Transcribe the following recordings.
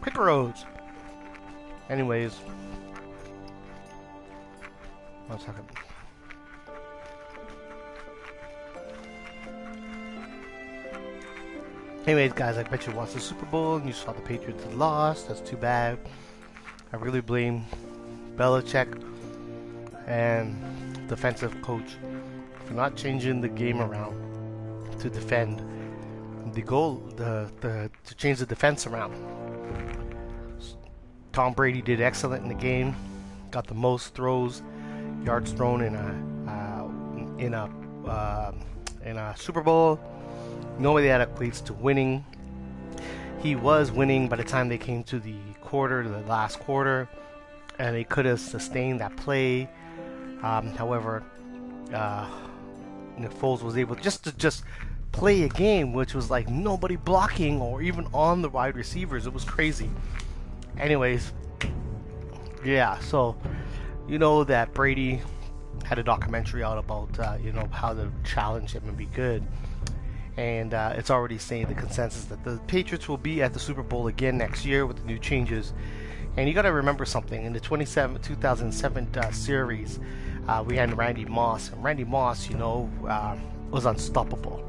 Quick roads. Anyways, one second. Anyways, guys, I bet you watched the Super Bowl and you saw the Patriots had lost. That's too bad. I really blame Belichick and defensive coach for not changing the game around to defend the goal, to change the defense around. Tom Brady did excellent in the game, got the most throws, yards thrown in a Super Bowl. Nobody that equates to winning. He was winning by the time they came to the last quarter, and they could have sustained that play. However, Nick Foles was able to play a game which was like nobody blocking or even on the wide receivers. It was crazy. Anyways, yeah. So you know that Brady had a documentary out about how to challenge him and be good. And it's already saying the consensus that the Patriots will be at the Super Bowl again next year with the new changes. And you got to remember something. In the 2007 series, we had Randy Moss. And Randy Moss, was unstoppable.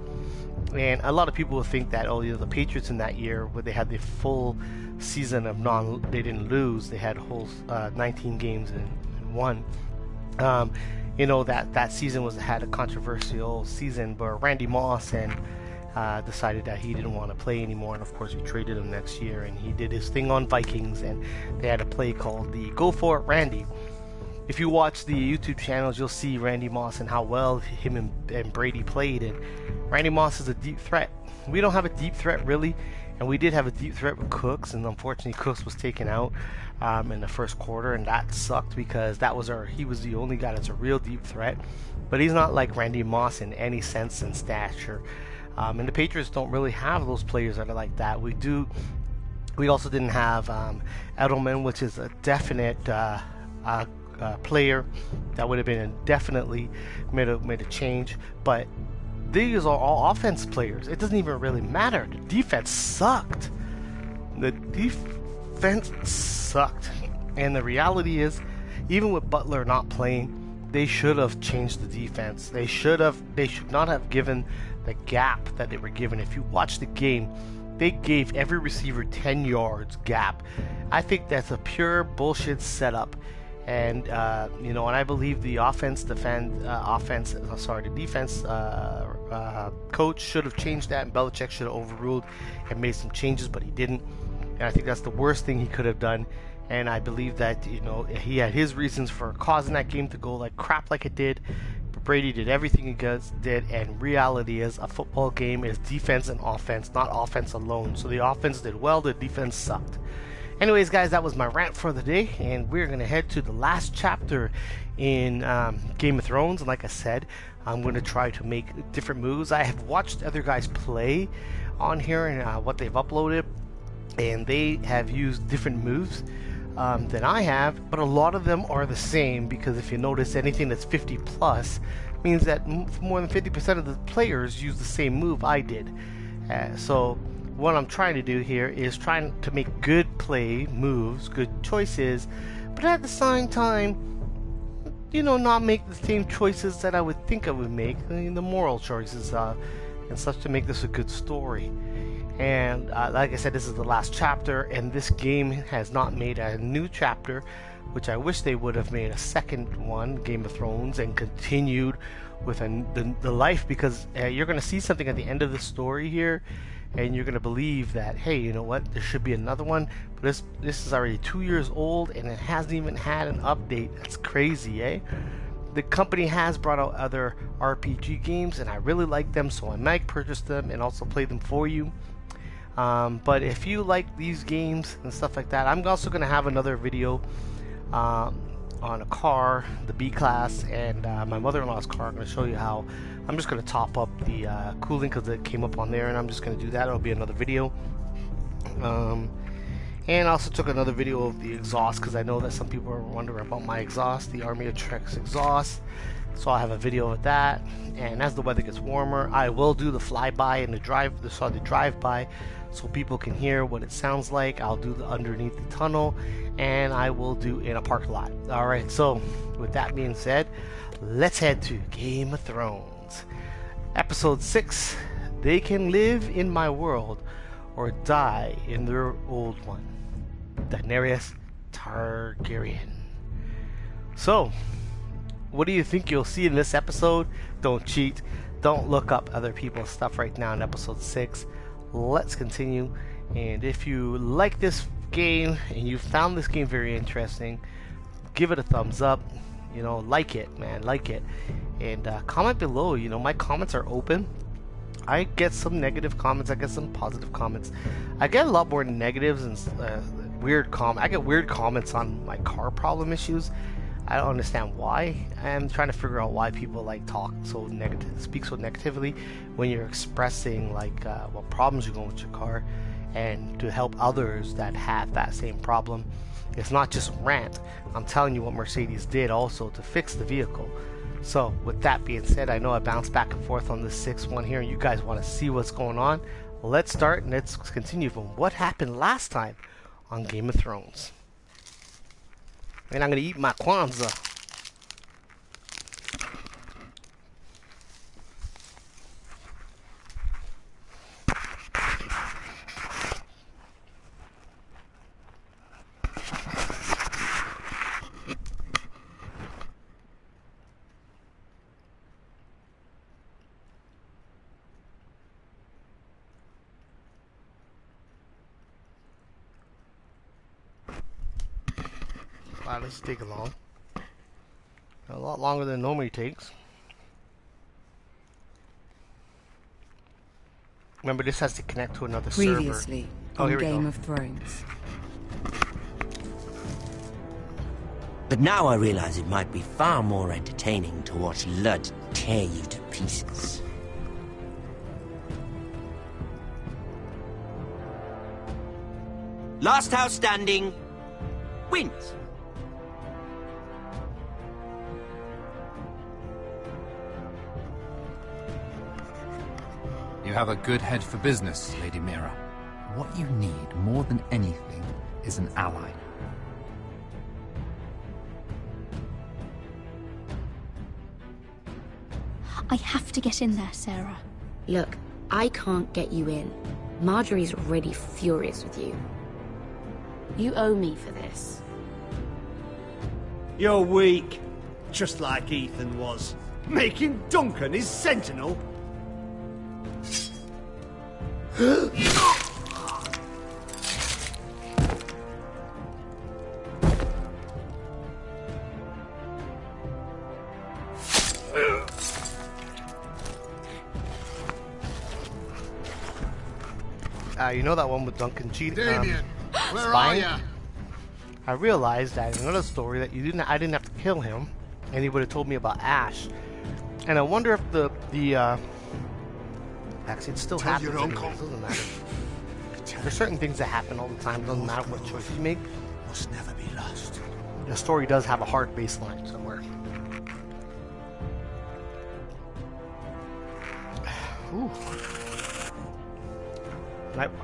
And a lot of people will think that, the Patriots in that year, where they had the full season of they didn't lose. They had whole 19 games and won. That season had a controversial season, but Randy Moss decided that he didn't want to play anymore, and of course he traded him next year, and he did his thing on Vikings, and they had a play called the Go For It Randy. If you watch the YouTube channels, you'll see Randy Moss and how well him and Brady played, and Randy Moss is a deep threat. We don't have a deep threat really, and we did have a deep threat with Cooks, and unfortunately Cooks was taken out in the first quarter, and that sucked because he was the only guy that's a real deep threat. But he's not like Randy Moss in any sense and stature. And the Patriots don't really have those players that are like that. We also didn't have Edelman, which is a definite player that would have been definitely made a change. But these are all offense players. It doesn't even really matter. The defense sucked. And the reality is, even with Butler not playing, they should have changed the defense. They should not have given the gap that they were given. If you watch the game, they gave every receiver 10 yards gap. I think that's a pure bullshit setup. And and I believe the defense coach should have changed that, and Belichick should have overruled and made some changes, but he didn't. And I think that's the worst thing he could have done. And I believe that he had his reasons for causing that game to go like crap like it did. But Brady did everything he did, and reality is a football game is defense and offense, not offense alone. So the offense did well, the defense sucked. Anyways, guys, that was my rant for the day, and we're going to head to the last chapter in Game of Thrones. And like I said, I'm going to try to make different moves. I have watched other guys play on here and what they've uploaded, and they have used different moves than I have, but a lot of them are the same, because if you notice, anything that's 50 plus means that more than 50% of the players use the same move I did. So what I'm trying to do here is trying to make good play moves, good choices, but at the same time, not make the same choices that I would think I would make, the moral choices and such, to make this a good story. And like I said, this is the last chapter, and this game has not made a new chapter, which I wish they would have made a second one, Game of Thrones, and continued with the life, because you're going to see something at the end of the story here, and you're going to believe that, hey, you know what, there should be another one. But this is already 2 years old, and it hasn't even had an update. That's crazy, eh? The company has brought out other RPG games, and I really like them, so I might purchase them and also play them for you. But if you like these games and stuff like that, I'm also going to have another video on a car, the B-Class, and my mother-in-law's car. I'm going to show you how I'm just going to top up the cooling, because it came up on there, and I'm just going to do that. It'll be another video. And I also took another video of the exhaust, because I know that some people are wondering about my exhaust, the Army of Trex exhaust. So I'll have a video of that. And as the weather gets warmer, I will do the flyby and the drive-by, so people can hear what it sounds like. I'll do the underneath the tunnel, and I will do in a park lot. All right. So with that being said, let's head to Game of Thrones, episode 6. They can live in my world or die in their old one. Daenerys Targaryen. So, what do you think you'll see in this episode? Don't cheat. Don't look up other people's stuff right now in episode 6. Let's continue. And if you like this game and you found this game very interesting, give it a thumbs up. Like it, man. Like it. And comment below. My comments are open. I get some negative comments. I get some positive comments. I get a lot more negatives and weird comments. I get weird comments on my car problem issues. I don't understand why. I'm trying to figure out why people talk so negative, speak so negatively when you're expressing what problems you're going with your car, and to help others that have that same problem. It's not just rant. I'm telling you what Mercedes did also to fix the vehicle. So with that being said, I know I bounced back and forth on this 6-1 here, and you guys want to see what's going on. Let's start and let's continue from what happened last time on Game of Thrones. And I'm going to eat my Kwanzaa. Wow, this is taking long. A lot longer than it normally takes. Remember, this has to connect to another server. Previously on Game of Thrones. But now I realize it might be far more entertaining to watch Ludd tear you to pieces. Last house standing wins. You have a good head for business, Lady Mira. What you need more than anything is an ally. I have to get in there, Sarah. Look, I can't get you in. Marjorie's already furious with you. You owe me for this. You're weak. Just like Ethan was. Making Duncan his sentinel. You know that one with Duncan cheating? Damien, where spying? are you? I realized that in another story that I didn't have to kill him, and he would have told me about Ash. And I wonder if actually it still happens anyways, it doesn't matter. There's certain things that happen all the time, it doesn't matter what choice you make. Must never be lost. The story does have a hard baseline somewhere. Ooh. Nightwalkers.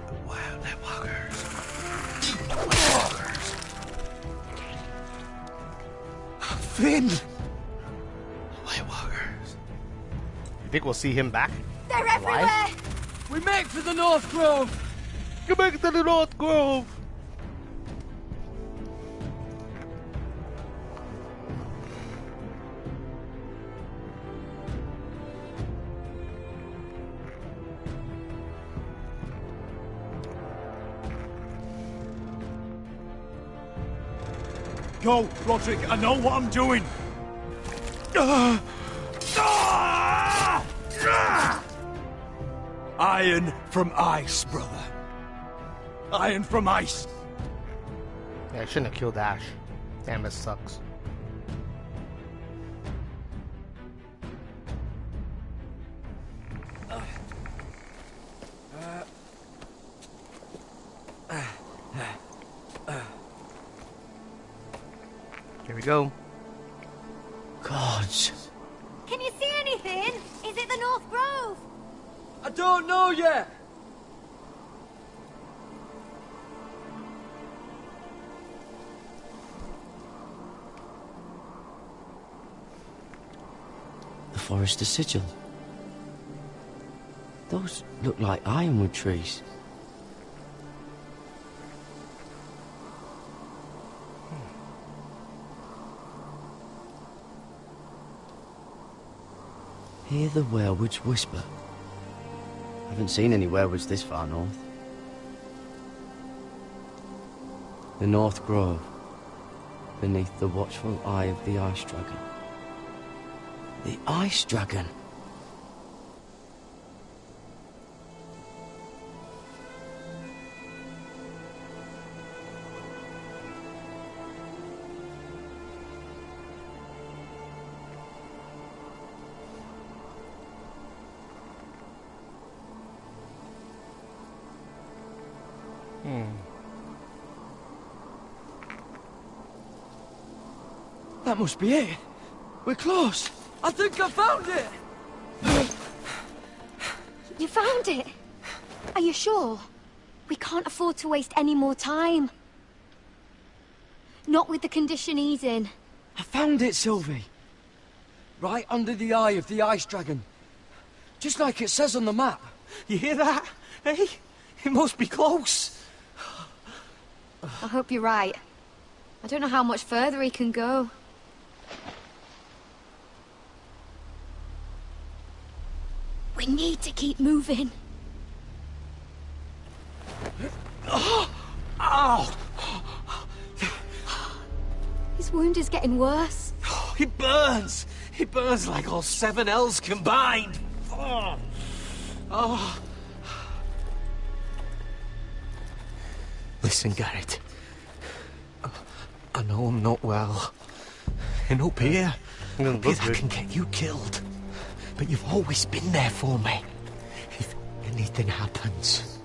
Finn! White Walkers. You think we'll see him back? They're everywhere! We make for the North Grove! Get back to the North Grove! Go, Roderick, I know what I'm doing! Iron from ice, brother. Iron from ice. Yeah, I shouldn't have killed Ash. Damn, this sucks. Here we go. Gods, North Grove? I don't know yet. The Forester Sigil. Those look like ironwood trees. Hear the werewoods whisper. Haven't seen any werewoods this far north. The North Grove, beneath the watchful eye of the Ice Dragon. The Ice Dragon! That must be it. We're close. I think I found it. You found it? Are you sure? We can't afford to waste any more time. Not with the condition he's in. I found it, Sylvie. Right under the eye of the Ice Dragon. Just like it says on the map. You hear that? Hey? It must be close. I hope you're right. I don't know how much further he can go. We need to keep moving. Ow! His wound is getting worse. It burns! It burns like all 7 L's combined! Oh. Listen, Garrett. I know I'm not well. And up here, I can get you killed. But you've always been there for me. If anything happens,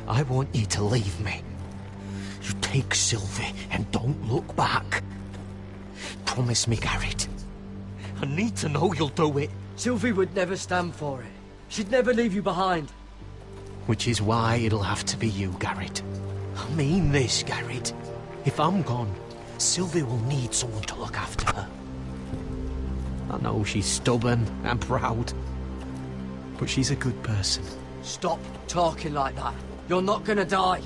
I want you to leave me. You take Sylvie and don't look back. Promise me, Garrett. I need to know you'll do it. Sylvie would never stand for it. She'd never leave you behind. Which is why it'll have to be you, Garrett. I mean this, Garrett. If I'm gone, Sylvie will need someone to look after her. I know she's stubborn and proud, but she's a good person. Stop talking like that. You're not gonna die.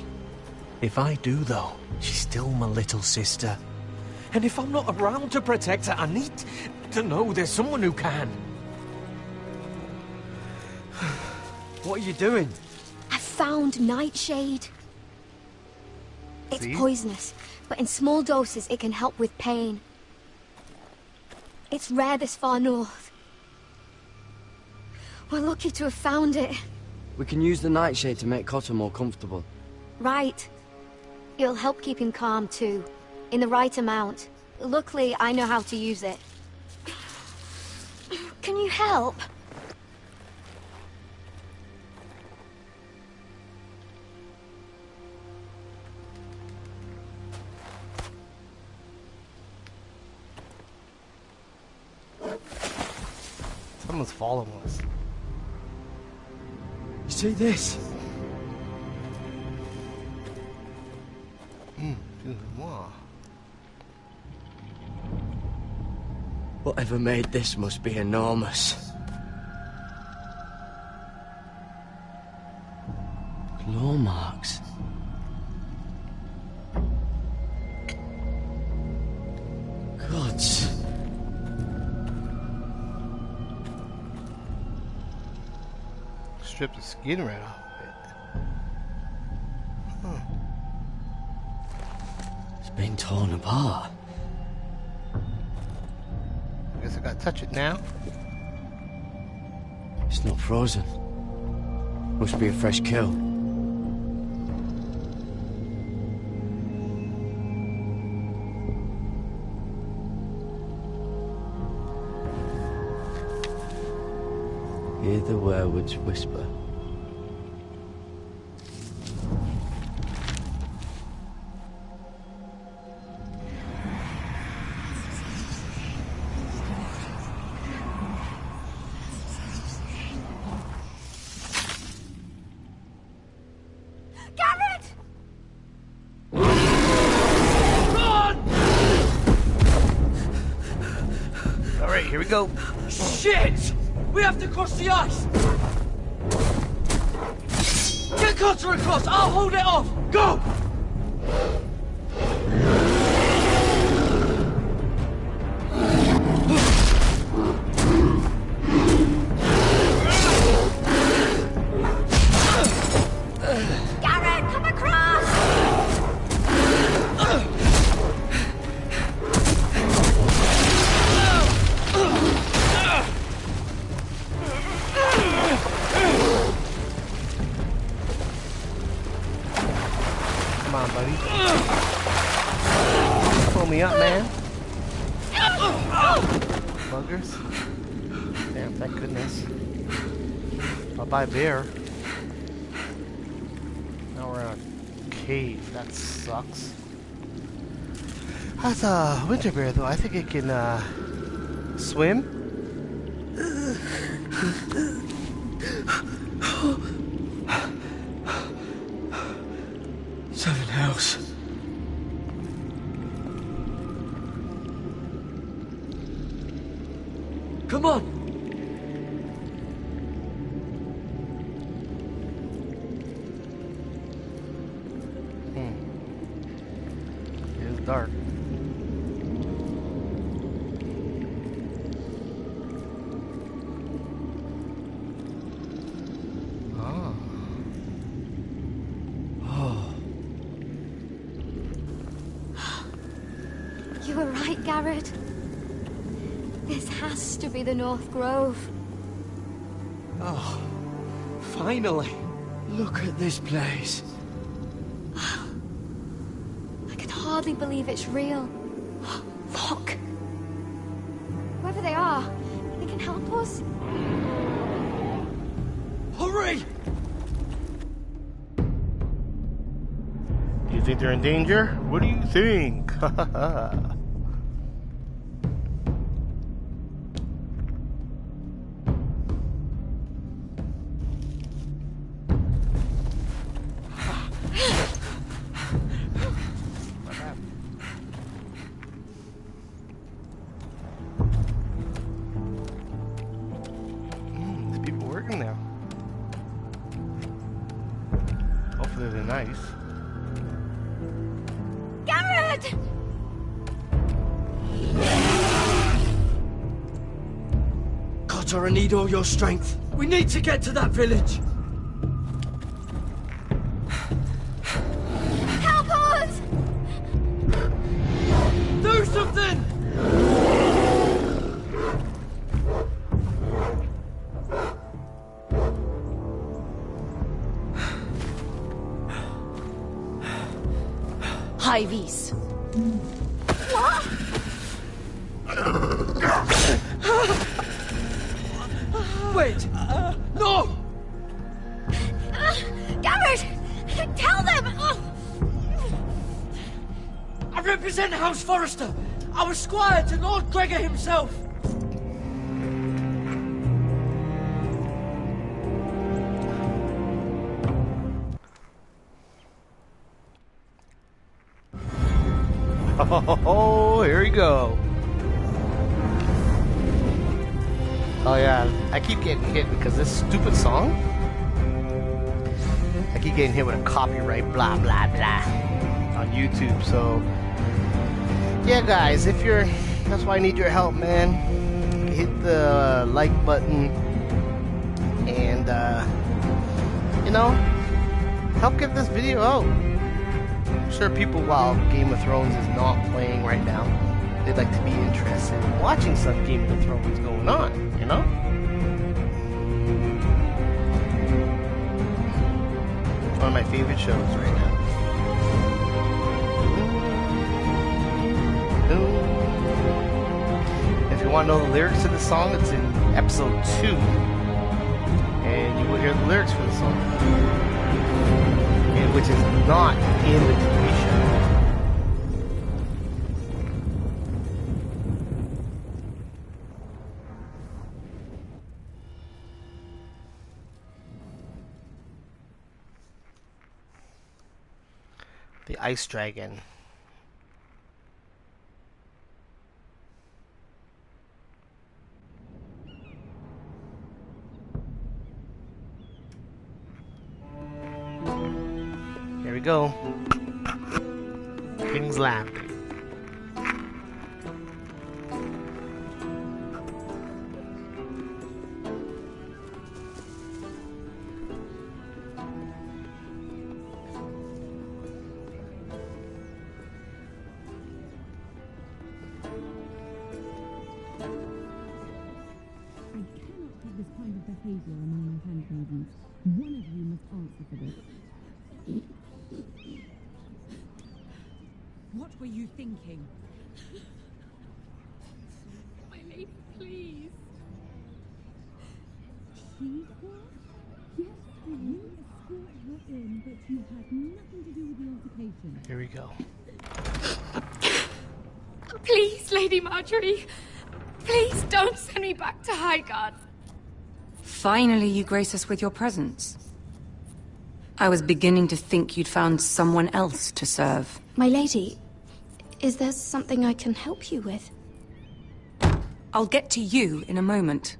If I do, though, she's still my little sister. And if I'm not around to protect her, I need to know there's someone who can. What are you doing? I found Nightshade. It's poisonous, but in small doses it can help with pain. It's rare this far north. We're lucky to have found it. We can use the Nightshade to make Cotter more comfortable. Right. It'll help keep him calm too, in the right amount. Luckily, I know how to use it. Can you help? Someone's following us. You see this? Whatever made this must be enormous. Claw marks. Gods. Strip the skin right off of it. Huh. It's been torn apart. I guess I gotta touch it now. It's not frozen. Must be a fresh kill. Hear the werewoods whisper. Here we go. Shit! We have to cross the ice! Get Cotter across! I'll hold it off! Go! Garrett, come across! Come on, buddy. Pull me up, man. Buggers. Damn, thank goodness. Bye-bye, bear. Now we're in a cave. That sucks. That's a winter bear, though. I think it can, swim. Seven Hells. Come on! It is dark. You were right, Garrett. This has to be the North Grove. Oh, finally. Look at this place. I can hardly believe it's real. Fuck. Whoever they are, they can help us. Hurry! Do you think they're in danger? What do you think? There's people working now. Hopefully they're nice. Garrett! Cotter, I need all your strength. We need to get to that village. Help us! Do something! Hyves. What? Wait! No! Garrett! Tell them! I represent House Forrester. I was squire to Lord Gregor himself. Oh, here we go. Oh yeah, I keep getting hit because this stupid song. I keep getting hit with a copyright blah blah blah on YouTube. So yeah, guys, if you're, that's why I need your help, man. Hit the like button and you know, help get this video out. I'm sure people, while Game of Thrones is not playing right now, they'd like to be interested in watching some Game of Thrones going on, you know? It's one of my favorite shows right now. If you want to know the lyrics to the song, it's in episode 2. And you will hear the lyrics for the song. Which is not in the TV show. The Ice Dragon. we go. King's Landing. What were you thinking? My lady, please. She was? Yes, you escort her in, but you had nothing to do with the altercation. Here we go. Please, Lady Marjorie. Please don't send me back to Highgarden. Finally, you grace us with your presence. I was beginning to think you'd found someone else to serve. My lady, is there something I can help you with? I'll get to you in a moment.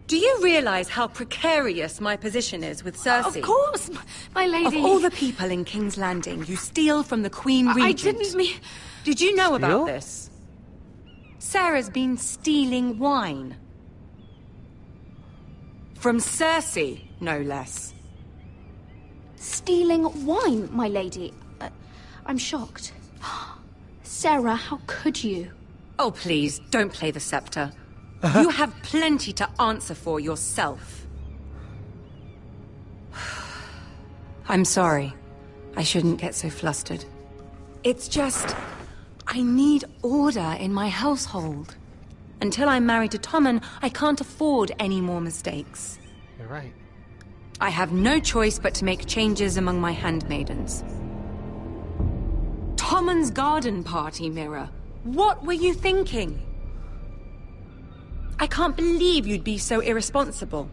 Do you realize how precarious my position is with Cersei? Of course, my lady. Of all the people in King's Landing, you steal from the Queen Regent. I didn't mean... Did you know about this? Sarah's been stealing wine. From Cersei, no less. Stealing wine, my lady? I'm shocked. Sarah, how could you? Oh, please, don't play the scepter. You have plenty to answer for yourself. I'm sorry. I shouldn't get so flustered. It's just... I need order in my household. Until I'm married to Tommen, I can't afford any more mistakes. You're right. I have no choice but to make changes among my handmaidens. Tommen's garden party, Mira. What were you thinking? I can't believe you'd be so irresponsible.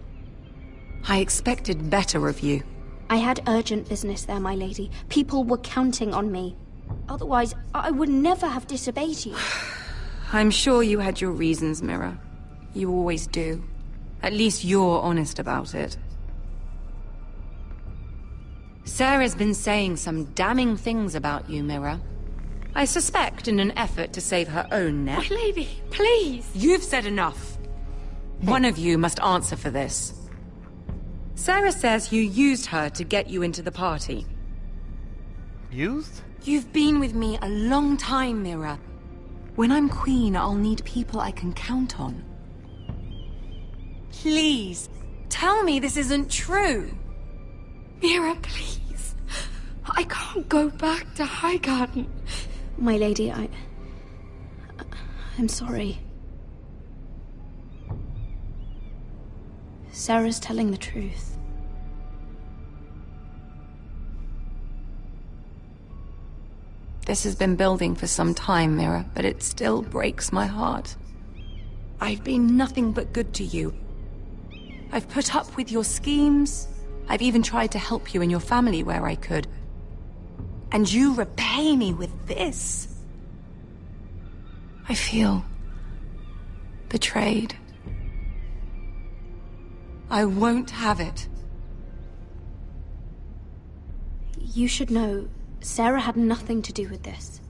I expected better of you. I had urgent business there, my lady. People were counting on me. Otherwise, I would never have disobeyed you. I'm sure you had your reasons, Mira. You always do. At least you're honest about it. Sarah's been saying some damning things about you, Mira. I suspect in an effort to save her own neck. My lady, please. You've said enough. One of you must answer for this. Sarah says you used her to get you into the party. Used? You've been with me a long time, Mira. When I'm queen, I'll need people I can count on. Please, tell me this isn't true. Mira, please. I can't go back to Highgarden. My lady, I'm sorry. Sarah's telling the truth. This has been building for some time, Mira, but it still breaks my heart. I've been nothing but good to you. I've put up with your schemes. I've even tried to help you and your family where I could. And you repay me with this. I feel betrayed. I won't have it. You should know, Sarah had nothing to do with this.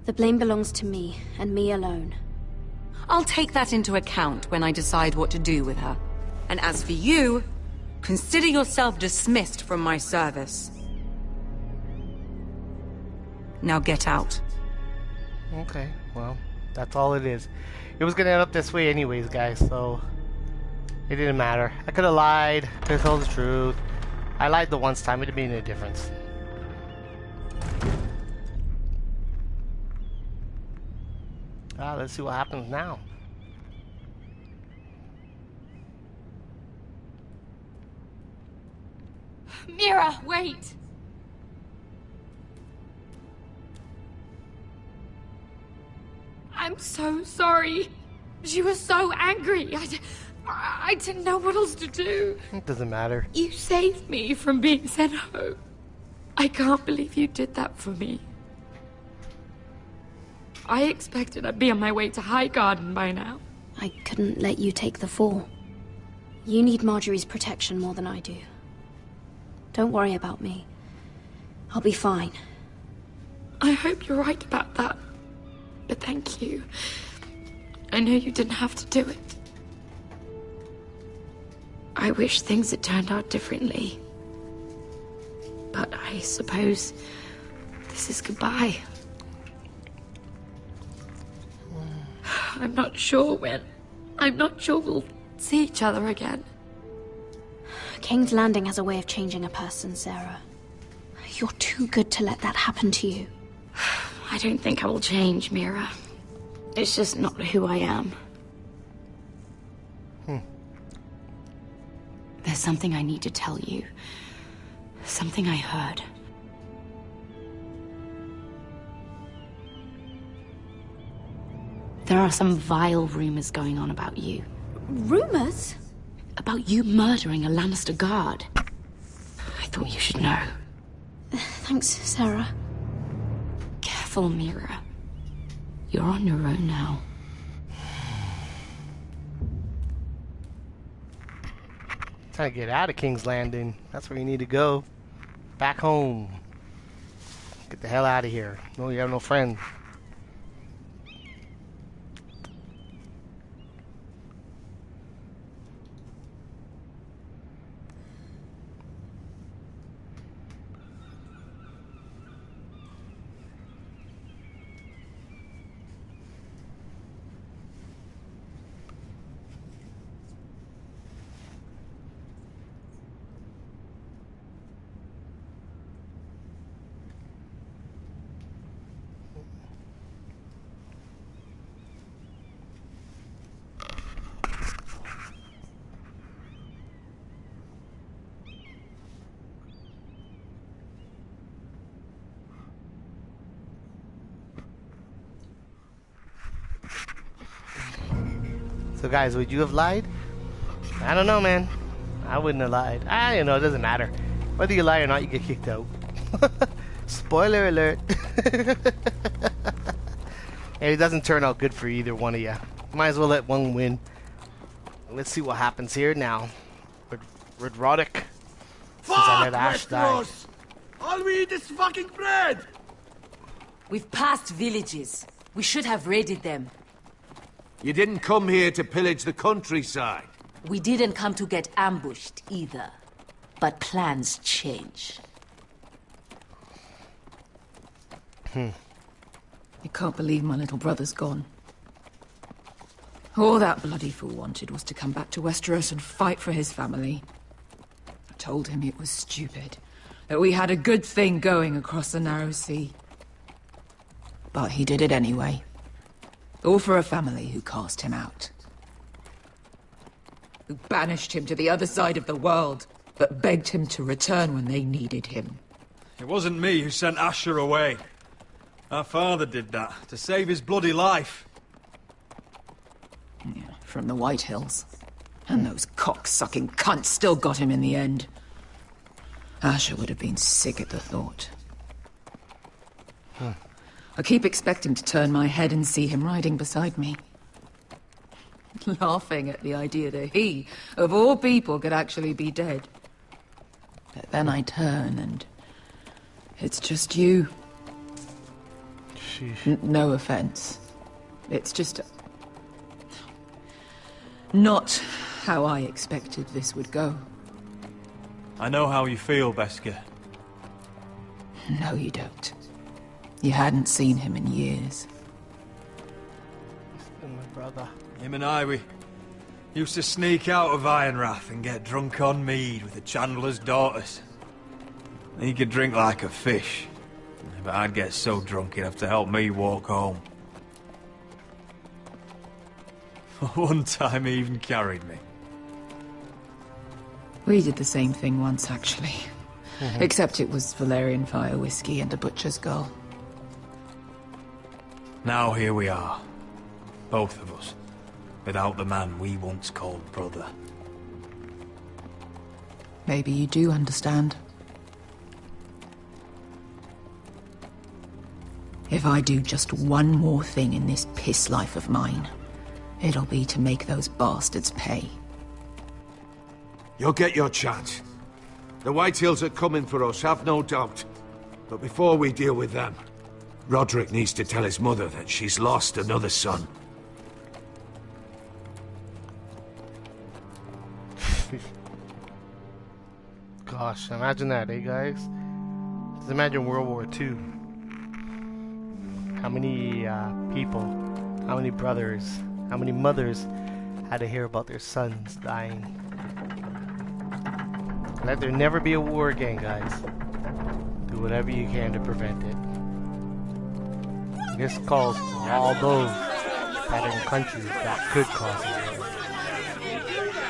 The blame belongs to me, and me alone. I'll take that into account when I decide what to do with her. And as for you, consider yourself dismissed from my service. Now get out. Okay, well, that's all it is. It was gonna end up this way anyways, guys, so... It didn't matter. I could've lied, could've told the truth. I lied the once time, it'd made no difference. Let's see what happens now. Mira, wait! I'm so sorry. She was so angry. I didn't know what else to do. It doesn't matter. You saved me from being sent home. I can't believe you did that for me. I expected I'd be on my way to Highgarden by now. I couldn't let you take the fall. You need Marjorie's protection more than I do. Don't worry about me. I'll be fine. I hope you're right about that. But thank you. I know you didn't have to do it. I wish things had turned out differently. But I suppose this is goodbye. I'm not sure when. I'm not sure we'll see each other again. King's Landing has a way of changing a person, Sarah. You're too good to let that happen to you. I don't think I will change, Mira. It's just not who I am. There's something I need to tell you. Something I heard. There are some vile rumors going on about you. Rumors? About you murdering a Lannister guard. I thought you should know. Thanks, Sarah. Careful, Mira. You're on your own now. Trying to get out of King's Landing. That's where you need to go. Back home. Get the hell out of here. No, you have no friends. So guys, would you have lied? I don't know, man. I wouldn't have lied. You know, it doesn't matter. Whether you lie or not, you get kicked out. Spoiler alert. And it doesn't turn out good for either one of you. Might as well let one win. Let's see what happens here now. With Roderick. Since I let Ash die. All we eat is fucking bread! We've passed villages. We should have raided them. You didn't come here to pillage the countryside. We didn't come to get ambushed either. But plans change. I can't believe my little brother's gone. All that bloody fool wanted was to come back to Westeros and fight for his family. I told him it was stupid, that we had a good thing going across the narrow sea. But he did it anyway. All for a family who cast him out. Who banished him to the other side of the world, but begged him to return when they needed him. It wasn't me who sent Asher away. Our father did that, to save his bloody life. Yeah, from the White Hills. And those cock-sucking cunts still got him in the end. Asher would have been sick at the thought. I keep expecting to turn my head and see him riding beside me. Laughing at the idea that he, of all people, could actually be dead. But then I turn and... it's just you. No offense. It's just... not how I expected this would go. I know how you feel, Beskar. No, you don't. You hadn't seen him in years. My brother. Him and I, we used to sneak out of Ironrath and get drunk on mead with the Chandler's daughters. He could drink like a fish, but I'd get so drunk he'd have to help me walk home. One time he even carried me. We did the same thing once, actually. Except it was Valerian fire whiskey and a butcher's girl. Now here we are. Both of us. Without the man we once called brother. Maybe you do understand. If I do just one more thing in this piss life of mine, it'll be to make those bastards pay. You'll get your chance. The White Hills are coming for us, have no doubt. But before we deal with them, Roderick needs to tell his mother that she's lost another son. Gosh, imagine that, eh, guys? Just imagine World War II. How many people, how many brothers, how many mothers had to hear about their sons dying? Let there never be a war again, guys. Do whatever you can to prevent it. This calls for all those that are in countries that could cause a war.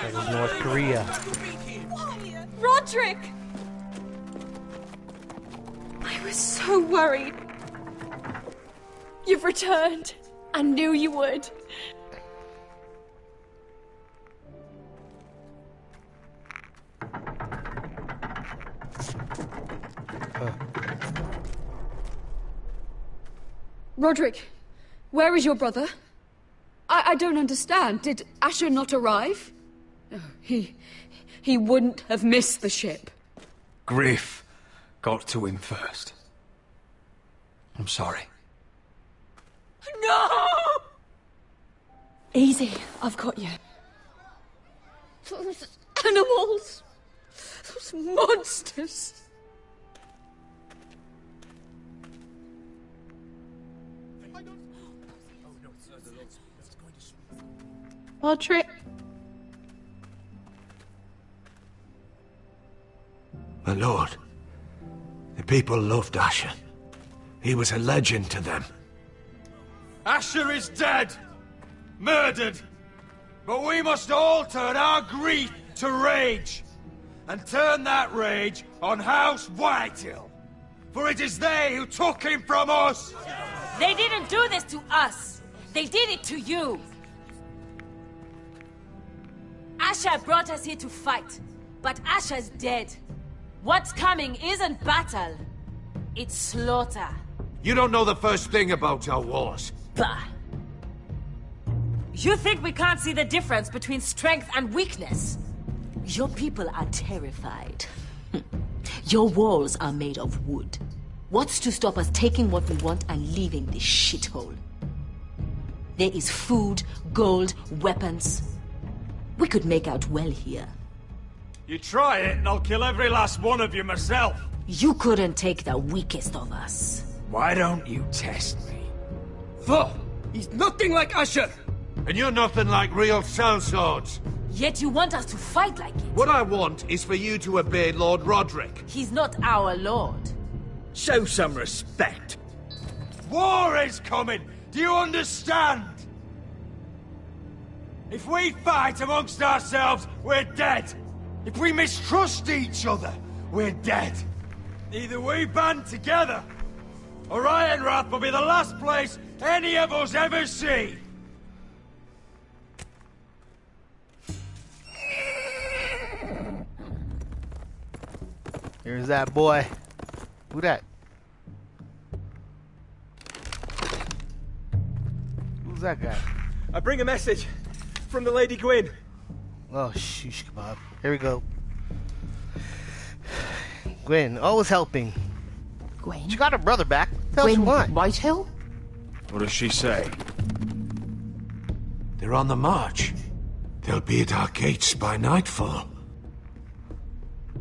That is North Korea. Roderick! I was so worried. You've returned. I knew you would. Roderick, where is your brother? I don't understand. Did Asher not arrive? Oh, he wouldn't have missed the ship. Griff got to him first. I'm sorry. No! Easy, I've got you. Those animals. Those monsters. Roderick. My lord, the people loved Asher. He was a legend to them. Asher is dead! Murdered! But we must all turn our grief to rage! And turn that rage on House Whitehill! For it is they who took him from us! They didn't do this to us! They did it to you! Asher brought us here to fight, but Asher's dead. What's coming isn't battle, it's slaughter. You don't know the first thing about our wars. Bah! You think we can't see the difference between strength and weakness? Your people are terrified. Your walls are made of wood. What's to stop us taking what we want and leaving this shithole? There is food, gold, weapons. We could make out well here. You try it and I'll kill every last one of you myself. You couldn't take the weakest of us. Why don't you test me? Fuh! He's nothing like Asher! And you're nothing like real sellswords. Yet you want us to fight like it. What I want is for you to obey Lord Roderick. He's not our lord. Show some respect. War is coming! Do you understand? If we fight amongst ourselves, we're dead. If we mistrust each other, we're dead. Either we band together, or Ironrath will be the last place any of us ever see. Here's that boy. Who that? Who's that guy? I bring a message from the Lady Gwyn. Oh, sheesh kebab. Here we go. Gwyn, always helping. Gwyn? She got her brother back. Tell us what. Whitehill? What does she say? They're on the march. They'll be at our gates by nightfall.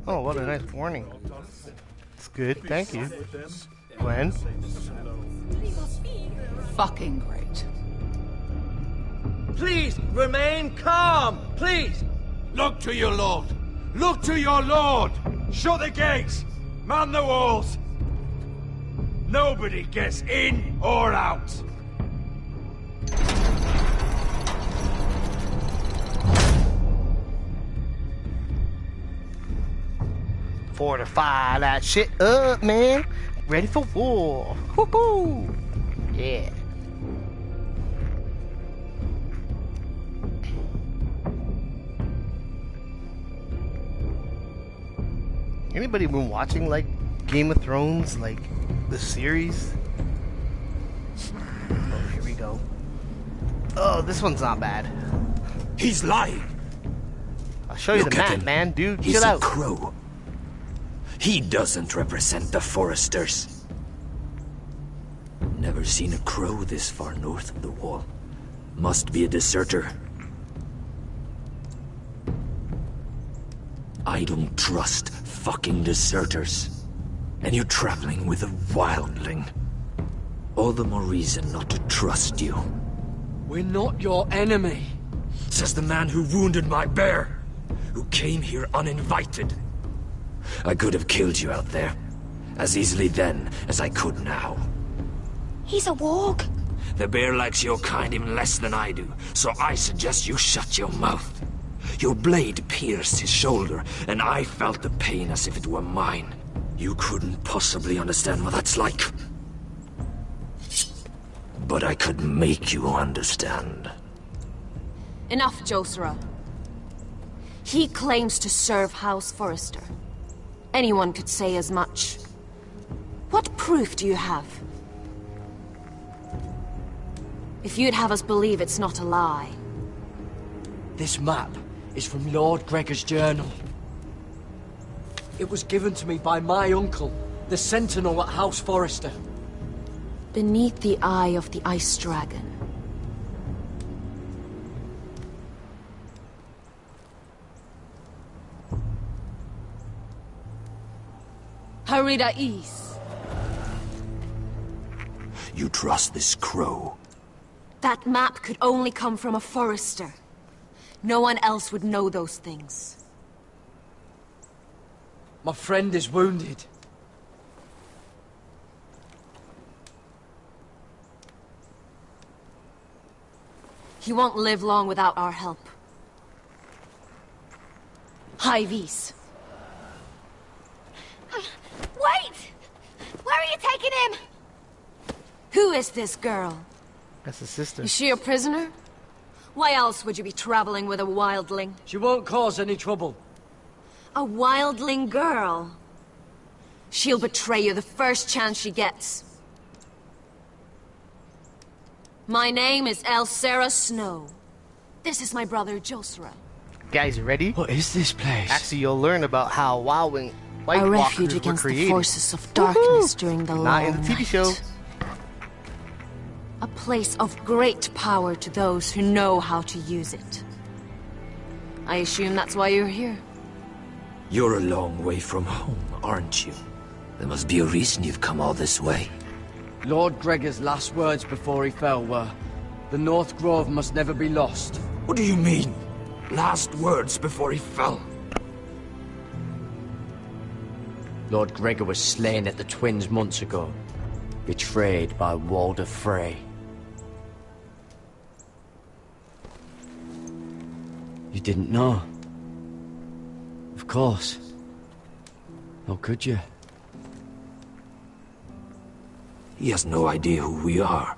Oh, what a nice warning. It's good, thank you. Gwen? Fucking great. Please, remain calm, please! Look to your lord! Look to your lord! Shut the gates! Man the walls! Nobody gets in or out! Fortify that shit up, man. Ready for war. Woohoo! Yeah. Anybody been watching like Game of Thrones, like the series? Oh, here we go. Oh, this one's not bad. He's lying. I'll show you Look the at map, him. man. Dude, He's chill a out. crow. He doesn't represent the Foresters. Never seen a crow this far north of the wall. Must be a deserter. I don't trust fucking deserters. And you're traveling with a wildling. All the more reason not to trust you. We're not your enemy. Says the man who wounded my bear. Who came here uninvited. I could have killed you out there. As easily then as I could now. He's a warg. The bear likes your kind even less than I do, so I suggest you shut your mouth. Your blade pierced his shoulder, and I felt the pain as if it were mine. You couldn't possibly understand what that's like. But I could make you understand. Enough, Josera. He claims to serve House Forrester. Anyone could say as much. What proof do you have? If you'd have us believe it's not a lie. This map is from Lord Gregor's journal. It was given to me by my uncle, the Sentinel at House Forrester. Beneath the eye of the Ice Dragon. Harida East. You trust this crow? That map could only come from a Forester. No one else would know those things. My friend is wounded. He won't live long without our help. High Vis. Wait! Where are you taking him? Who is this girl? That's his sister. Is she a prisoner? Why else would you be traveling with a wildling? She won't cause any trouble. A wildling girl? She'll betray you the first chance she gets. My name is Elsera Snow. This is my brother, Josera. Guys, you ready? What is this place? Actually, you'll learn about how White A refuge Walkers were against the created. forces of darkness during the Not long in the TV night. show. A place of great power to those who know how to use it. I assume that's why you're here. You're a long way from home, aren't you? There must be a reason you've come all this way. Lord Gregor's last words before he fell were, "The North Grove must never be lost." What do you mean? Last words before he fell? Lord Gregor was slain at the Twins months ago, betrayed by Walder Frey. You didn't know? Of course. How could you? He has no idea who we are.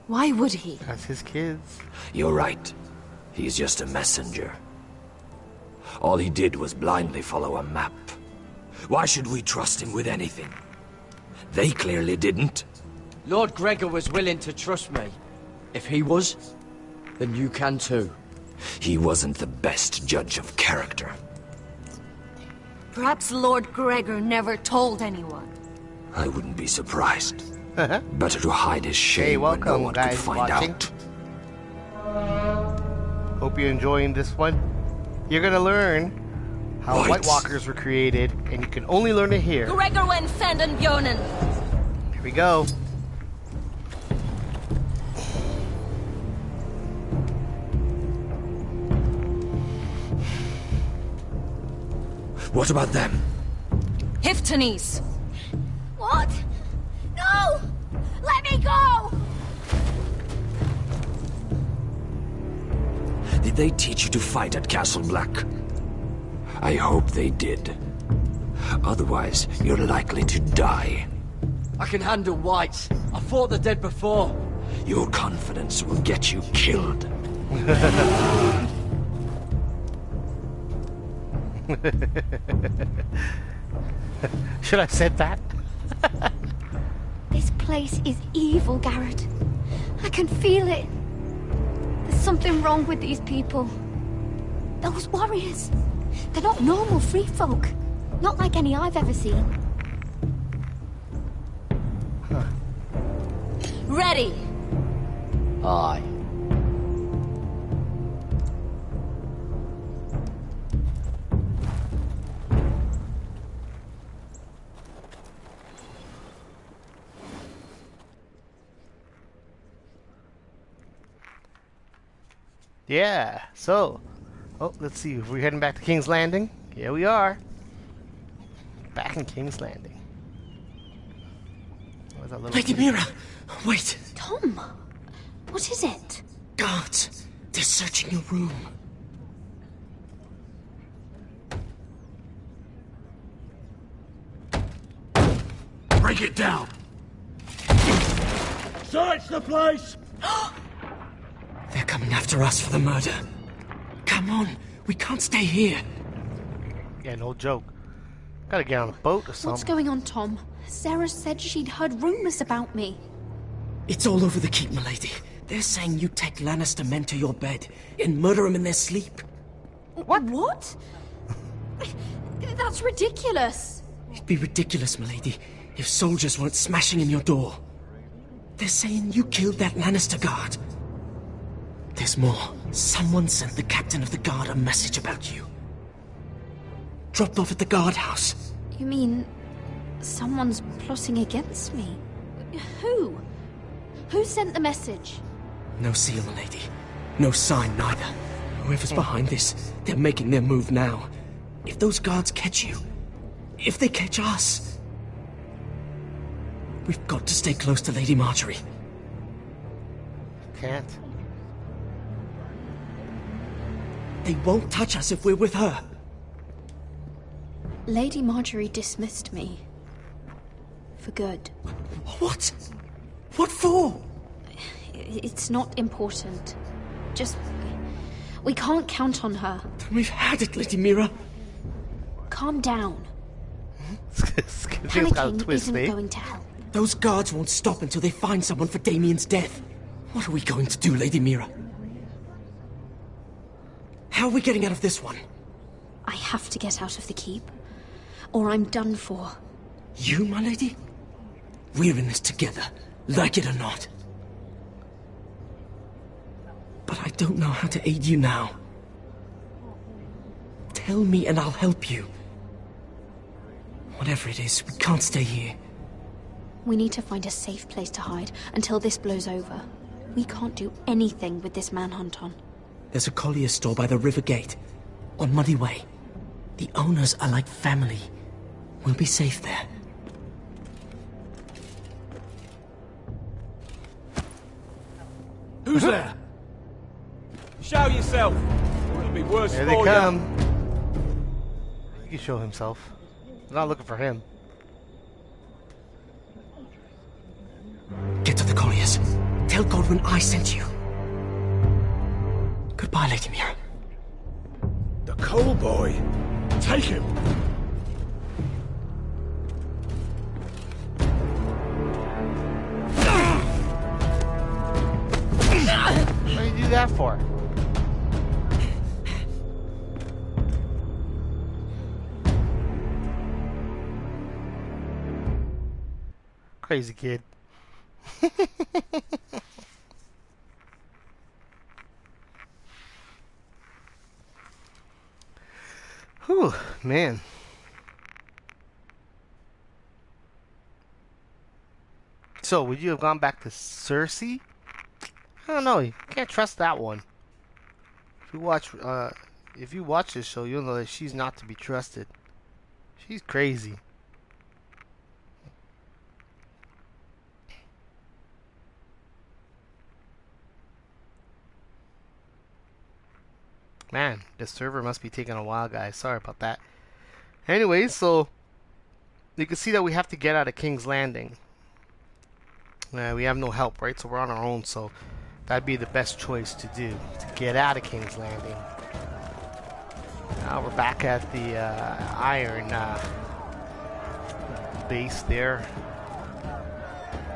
Why would he? That's his kids. You're right. He's just a messenger. All he did was blindly follow a map. Why should we trust him with anything? They clearly didn't. Lord Gregor was willing to trust me. If he was, then you can too. He wasn't the best judge of character. Perhaps Lord Gregor never told anyone. I wouldn't be surprised. Better to hide his shame Hey, where no welcome, one guys, could find watching. out. Hope you're enjoying this one. You're gonna learn how Right. White Walkers were created, and you can only learn it here. Gregor went Sanden Bjonen. Here we go. What about them? Hiftanes. What? No! Let me go! Did they teach you to fight at Castle Black? I hope they did. Otherwise, you're likely to die. I can handle whites. I fought the dead before. Your confidence will get you killed. Should I have said that? This place is evil, Garrett. I can feel it. There's something wrong with these people. Those warriors. They're not normal free folk. Not like any I've ever seen. Ready! Aye. Yeah, so, let's see, if we're heading back to King's Landing. Yeah, we are. Back in King's Landing. Lady Mira, wait. Tom, what is it? Guards, they're searching your room. Break it down. Search the place! They're coming after us for the murder. Come on, we can't stay here. Yeah, no joke. Gotta get on a boat or something. What's going on, Tom? Sarah said she'd heard rumors about me. It's all over the keep, milady. They're saying you take Lannister men to your bed and murder them in their sleep. What? That's ridiculous. It'd be ridiculous, milady, if soldiers weren't smashing in your door. They're saying you killed that Lannister guard. There's more. Someone sent the captain of the guard a message about you. Dropped off at the guardhouse. You mean someone's plotting against me? Who? Who sent the message? No seal, milady. No sign, neither. Whoever's behind this, they're making their move now. If those guards catch you, if they catch us, we've got to stay close to Lady Marjorie. Can't. They won't touch us if we're with her. Lady Marjorie dismissed me. For good. What? What for? It's not important. Just... we can't count on her. We've had it, Lady Mira. Calm down. Panicking isn't going to help. Those guards won't stop until they find someone for Damien's death. What are we going to do, Lady Mira? How are we getting out of this one? I have to get out of the keep, or I'm done for. You, my lady? We're in this together, like it or not. But I don't know how to aid you now. Tell me and I'll help you. Whatever it is, we can't stay here. We need to find a safe place to hide until this blows over. We can't do anything with this manhunt on. There's a collier store by the river gate, on Muddy Way. The owners are like family. We'll be safe there. Who's there? Show yourself, or it'll be worse There for they you. come. He can show himself. I'm not looking for him. Get to the colliers. Tell Godwin I sent you. Goodbye, Lady Mira. The coal boy. Take him. What do you do that for? Crazy kid. Whew, man. So, would you have gone back to Cersei? I don't know. You can't trust that one. If you watch this show, you'll know that she's not to be trusted. She's crazy. Man, this server must be taking a while, guys. Sorry about that. Anyway, so you can see that we have to get out of King's Landing. We have no help, right? So we're on our own, so that'd be the best choice to do, to get out of King's Landing. Now we're back at the Iron base there.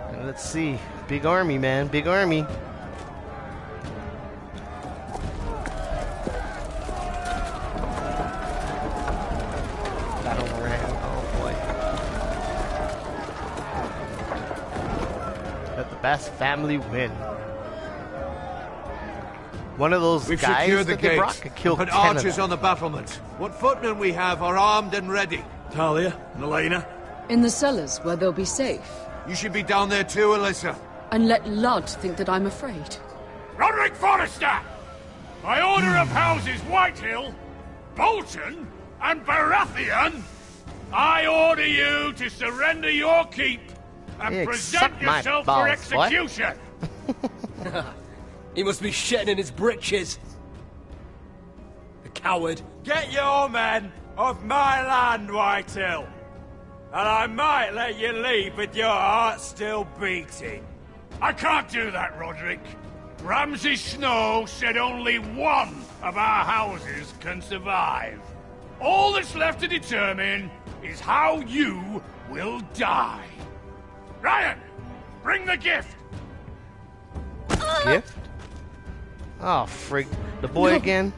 And let's see. Big army, man. Big army. the best family win. One of those We've guys secured the that they gate. brought could kill Put 10 of archers them. on the battlements. What footmen we have are armed and ready. Talia and Elena? In the cellars, where they'll be safe. You should be down there too, Alyssa. And let Ludd think that I'm afraid. Roderick Forrester! By order of Houses Whitehill, Bolton, and Baratheon, I order you to surrender your keep and Yeah, present suck my yourself for balls, execution. He must be shitting in his britches. A coward. Get your men off my land, Whitehill. And I might let you leave with your heart still beating. I can't do that, Roderick. Ramsay Snow said only one of our houses can survive. All that's left to determine is how you will die. Ryan, bring the gift. Gift? Oh, frig. The boy No. again?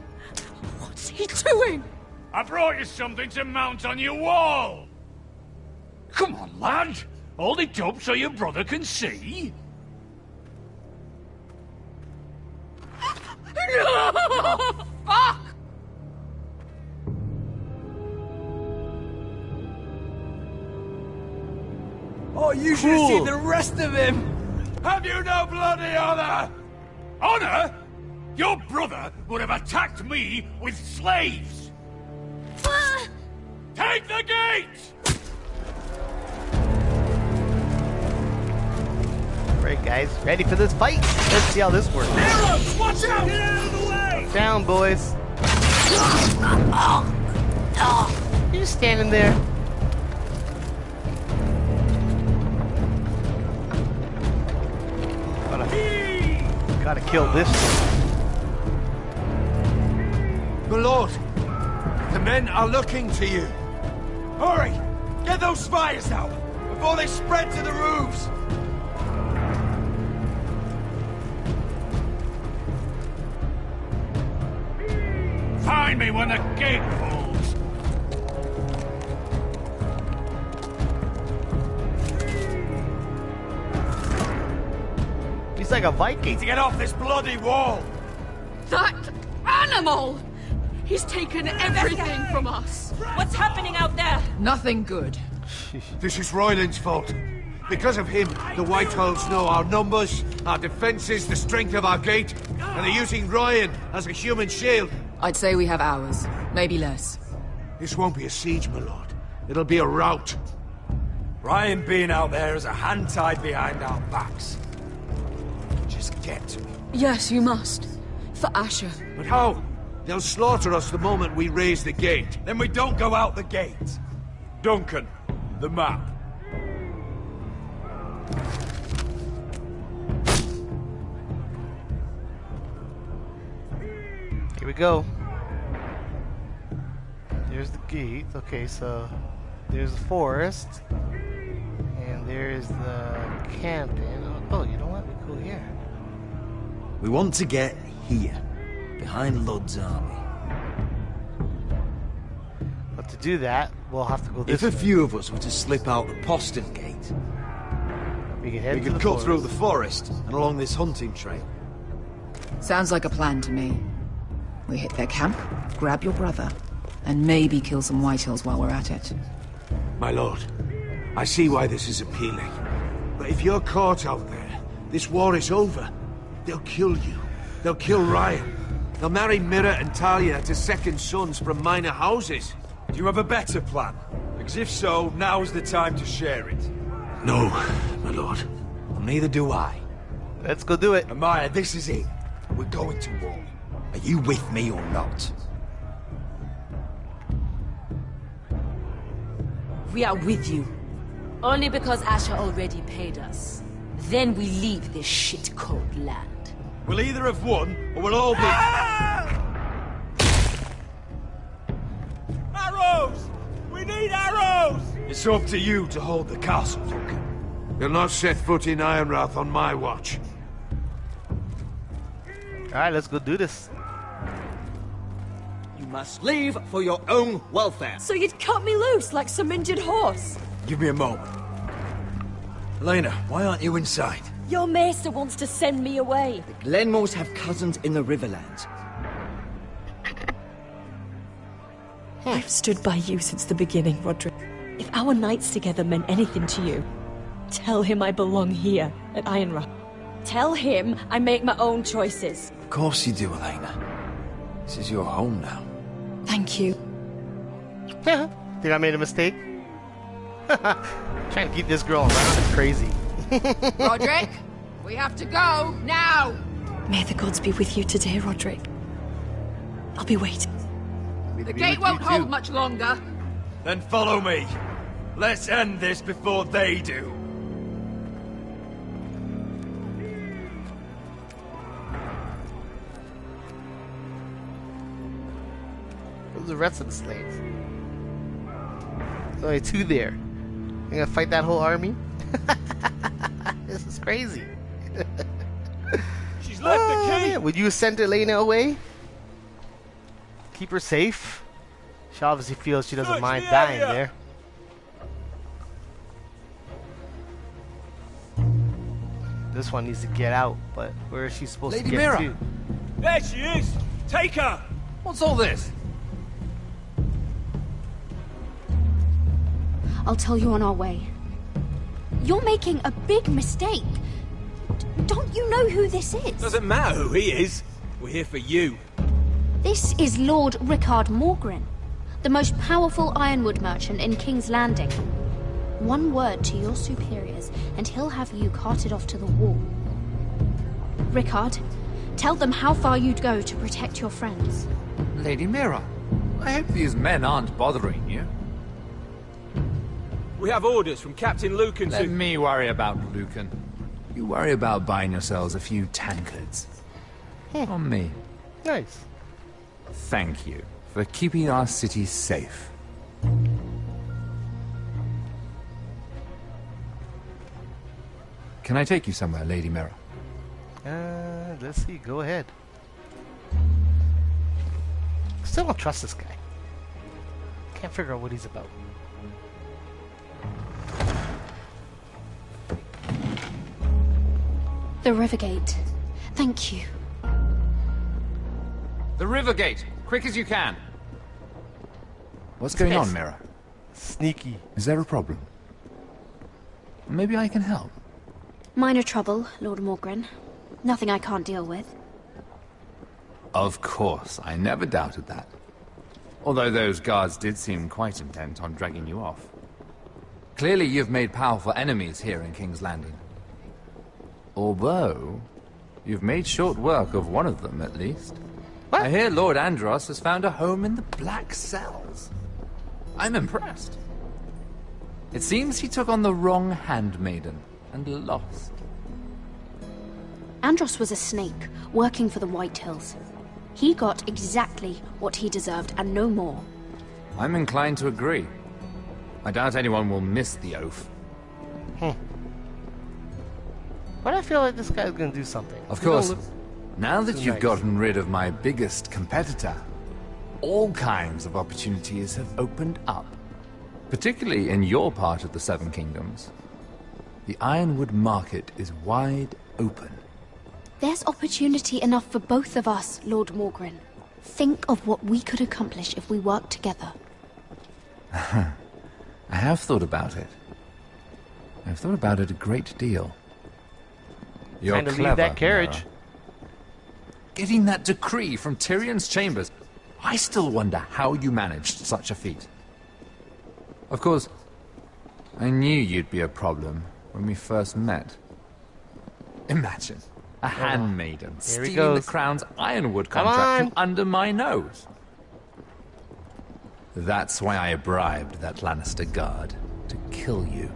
What's he doing? I brought you something to mount on your wall. Come on, lad. Hold it up so your brother can see. No! Fuck! Oh, you should have seen the rest of him! Have you no bloody honor? Honor? Your brother would have attacked me with slaves. Take the gate! Alright, guys, ready for this fight? Let's see how this works. Arrows! Watch out! Get out of the way! Down, boys. You're just standing there. Gotta kill this one. My lord, the men are looking to you. Hurry! Get those spires out before they spread to the roofs! Find me when the gate falls. He's like a Viking. To get off this bloody wall! That animal! He's taken everything from us. What's happening out there? Nothing good. This is Royland's fault. Because of him, the Whitehills know our numbers, our defenses, the strength of our gate, and they're using Ryan as a human shield. I'd say we have hours, maybe less. This won't be a siege, my lord. It'll be a rout. Ryan being out there is a hand tied behind our backs. Just get to me. Yes, you must. For Asher. But how? They'll slaughter us the moment we raise the gate. Then we don't go out the gate. Duncan, the map. Here we go. There's the gate. Okay, so there's the forest. And there's the camping. Oh, you know what? We go here. We want to get here, behind Ludd's army. But to do that, we'll have to go this If a way. few of us were to slip out the postern gate, We can head we to could the cut forest. through the forest and along this hunting trail. Sounds like a plan to me. We hit their camp, grab your brother, and maybe kill some Whitehills while we're at it. My lord, I see why this is appealing. But if you're caught out there, this war is over. They'll kill you. They'll kill Ryan. They'll marry Mira and Talia to second sons from minor houses. Do you have a better plan? Because if so, now's the time to share it. No, my lord. Well, neither do I. Let's go do it. Amaya, this is it. We're going to war. Are you with me or not? We are with you. Only because Asher already paid us. Then we leave this shit-cold land. We'll either have won, or we'll all be... Arrows! We need arrows! It's up to you to hold the castle, Duncan. They'll not set foot in Ironrath on my watch. Alright, let's go do this. You must leave for your own welfare. So you'd cut me loose like some injured horse? Give me a moment. Elena, why aren't you inside? Your maester wants to send me away. The Glenmores have cousins in the Riverlands. I've stood by you since the beginning, Roderick. If our nights together meant anything to you, tell him I belong here at Ironrath. Tell him I make my own choices. Of course you do, Elena. This is your home now. Thank you. Think I made a mistake? Trying to keep this girl around is crazy. Roderick, we have to go now. May the gods be with you today, Roderick. I'll be waiting. The gate won't hold much longer. Then follow me. Let's end this before they do. Where's the rest of the slaves? There's only 2 there. You gonna fight that whole army? This is crazy. She's left the key. Man. Would you send Elena away? Keep her safe? She obviously feels she doesn't mind dying there. This one needs to get out, but where is she supposed to get to? There she is! Take her! What's all this? I'll tell you on our way. You're making a big mistake. Don't you know who this is? Doesn't matter who he is. We're here for you. This is Lord Rickard Morgren, the most powerful ironwood merchant in King's Landing. One word to your superiors, and he'll have you carted off to the wall. Rickard, tell them how far you'd go to protect your friends. Lady Mira, I hope these men aren't bothering you. We have orders from Captain Lucan Let me worry about Lucan. You worry about buying yourselves a few tankards. On me. Nice. Thank you for keeping our city safe. Can I take you somewhere, Lady Mira? Let's see. Go ahead. Still don't trust this guy. Can't figure out what he's about. The Rivergate. Thank you. The Rivergate! Quick as you can! What's going on, Mira? Sneaky. Is there a problem? Maybe I can help. Minor trouble, Lord Morgren. Nothing I can't deal with. Of course, I never doubted that. Although those guards did seem quite intent on dragging you off. Clearly you've made powerful enemies here in King's Landing. Although, you've made short work of one of them, at least. What? I hear Lord Andros has found a home in the Black Cells. I'm impressed. It seems he took on the wrong handmaiden and lost. Andros was a snake, working for the White Hills. He got exactly what he deserved, and no more. I'm inclined to agree. I doubt anyone will miss the oath. But I feel like this guy's gonna do something. Of course. Now that you've gotten rid of my biggest competitor, all kinds of opportunities have opened up. Particularly in your part of the Seven Kingdoms. The Ironwood market is wide open. There's opportunity enough for both of us, Lord Morgren. Think of what we could accomplish if we worked together. I have thought about it. I've thought about it a great deal. You're Time to clever, leave that carriage. Mira. Getting that decree from Tyrion's chambers, I still wonder how you managed such a feat. Of course, I knew you'd be a problem when we first met. Imagine a handmaiden stealing the crown's ironwood contract from under my nose. That's why I bribed that Lannister guard to kill you.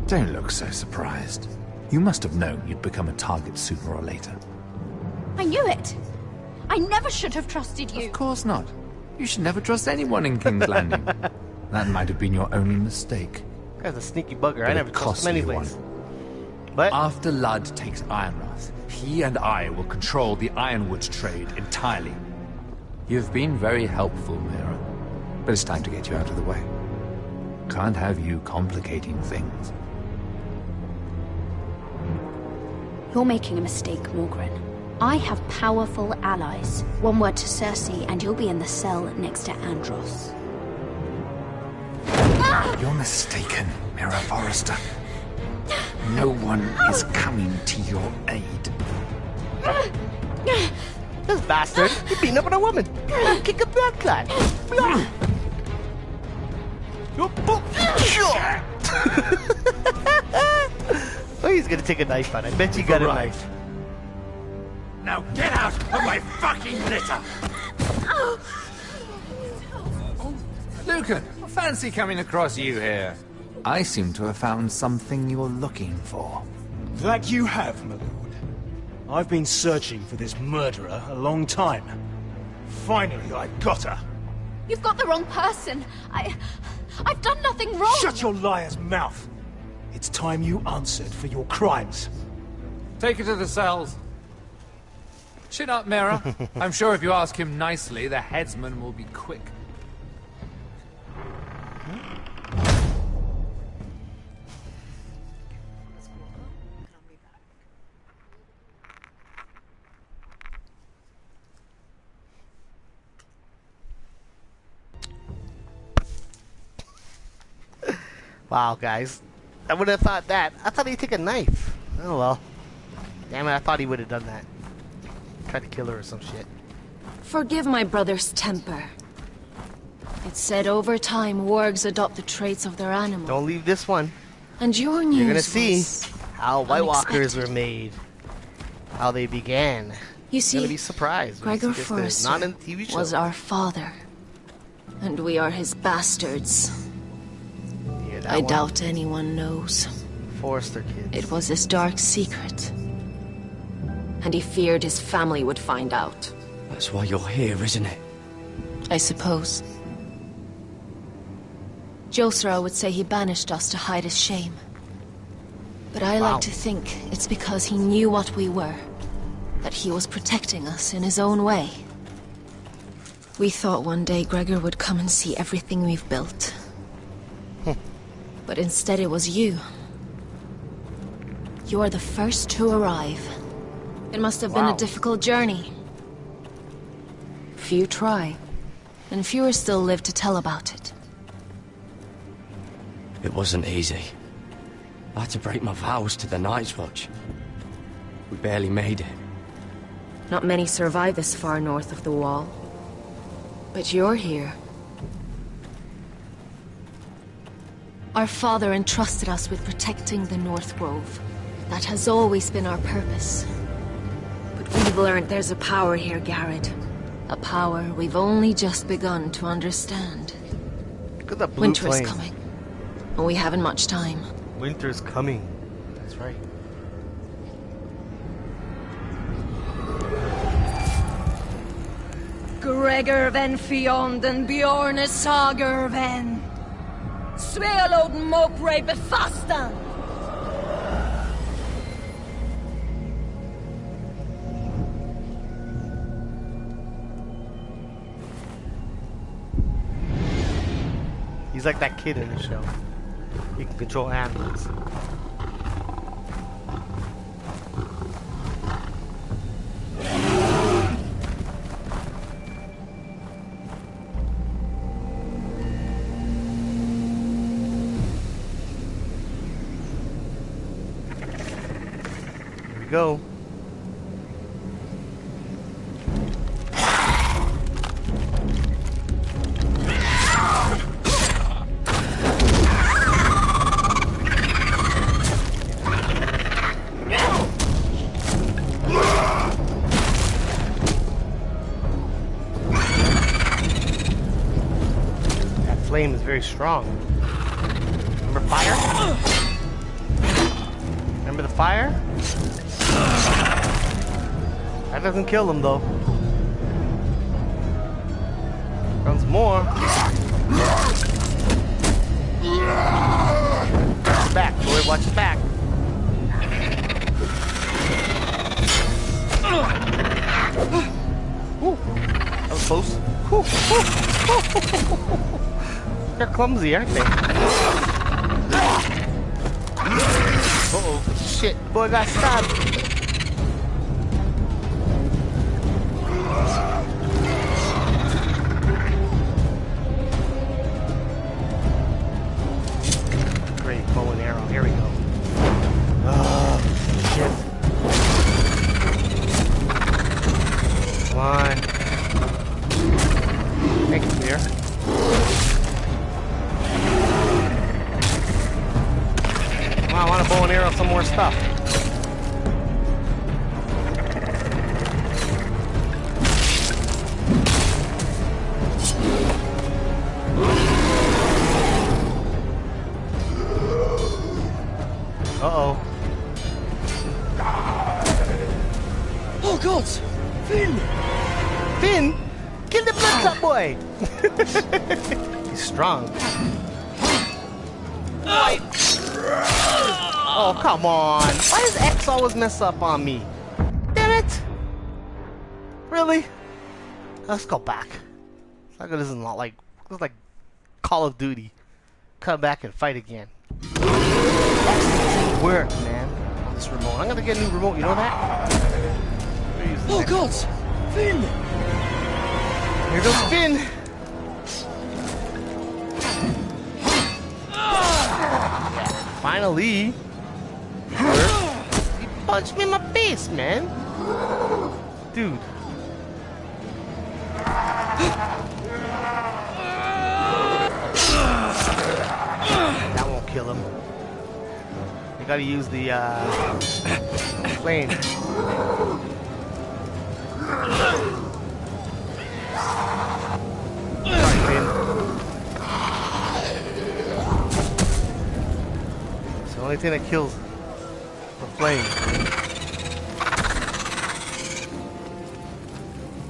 Don't look so surprised. You must have known you'd become a target sooner or later. I knew it! I never should have trusted you! Of course not. You should never trust anyone in King's Landing. That might have been your only mistake. Guy's a sneaky bugger. But I never it trust cost him me anyways. one. But after Ludd takes Ironrath, he and I will control the ironwood trade entirely. You've been very helpful, Mira. But it's time to get you out of the way. Can't have you complicating things. You're making a mistake, Morgryn. I have powerful allies. One word to Cersei, and you'll be in the cell next to Andros. You're mistaken, Mira Forrester. No one is coming to your aid. This bastard, he beating up on a woman. Kick a blood clot. Oh, he's gonna take a knife out. I bet you got a knife. Now get out of my fucking litter! Lucan, fancy coming across you here. I seem to have found something you're looking for. That you have, my lord. I've been searching for this murderer a long time. Finally, I got her. You've got the wrong person. I've done nothing wrong. Shut your liar's mouth. It's time you answered for your crimes. Take her to the cells. Chin up, Mira. I'm sure if you ask him nicely, the headsman will be quick. Wow, guys. I would have thought that. I thought he'd take a knife. Oh well. Damn it, I thought he would have done that. Tried to kill her or some shit. Forgive my brother's temper. It's said over time wargs adopt the traits of their animal. Don't leave this one. And your news You're gonna see how White Walkers unexpected. were made. How they began. You see, You're gonna be surprised. when you Gregor see this. Forrester Not in the TV show. was our father. And we are his bastards. Yeah, I doubt anyone knows. Forrester kids. It was his dark secret. And he feared his family would find out. That's why you're here, isn't it? I suppose. Josra would say he banished us to hide his shame. But I like to think it's because he knew what we were. That he was protecting us in his own way. We thought one day Gregor would come and see everything we've built. But instead it was you. You are the first to arrive. It must have been a difficult journey. Few try, and fewer still live to tell about it. It wasn't easy. I had to break my vows to the Night's Watch. We barely made it. Not many survive this far north of the Wall. But you're here. Our father entrusted us with protecting the North Grove. That has always been our purpose. But we've learned there's a power here, Garrett. A power we've only just begun to understand. Look at that blue Winter is flame. coming, and we haven't much time. Winter's coming. That's right. Gregor ven Fionden Bjorne Sager ven. Svealoden Mokre befastan. He's like that kid in the show. He can control animals. Here we go. Flame is very strong. Remember fire? Remember the fire? That doesn't kill him though. Runs more. Watch his back, boy. Watch his back. Ooh, that was close. Ooh, ooh, ooh. They're clumsy, aren't they? Uh-oh. Shit. Boy got stabbed. stuff. Uh-oh. Oh, God! Finn! Finn? Kill the blood clot boy! He's strong. Oh, come on. Why does X always mess up on me? Damn it! Really? Let's go back. This is not like... This is like Call of Duty. Come back and fight again. X doesn't work, man. On this remote. I'm gonna get a new remote, you know that? Oh, God! Finn! Here goes Finn! Finally! He punched me in my face, man! Dude. That won't kill him. You gotta use the flame. Sorry, Finn. It's the only thing that kills the flame.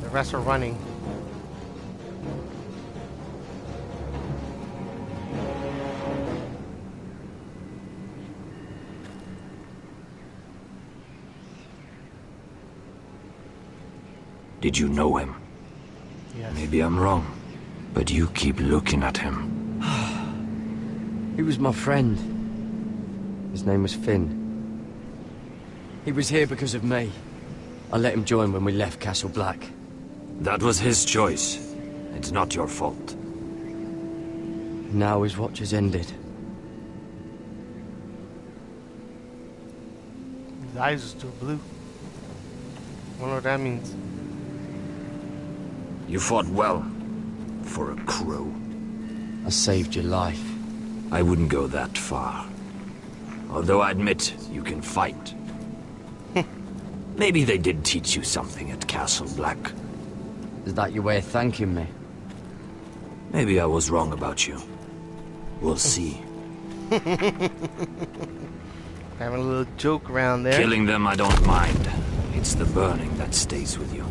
The rest are running. Did you know him? Yes. Maybe I'm wrong, but you keep looking at him. He was my friend. His name was Finn. He was here because of me. I let him join when we left Castle Black. That was his choice. It's not your fault. Now his watch has ended. His eyes are still blue. I wonder what that means. You fought well. For a crow. I saved your life. I wouldn't go that far. Although I admit, you can fight. Maybe they did teach you something at Castle Black. Is that your way of thanking me? Maybe I was wrong about you. We'll see. Having a little joke around there. Killing them I don't mind. It's the burning that stays with you.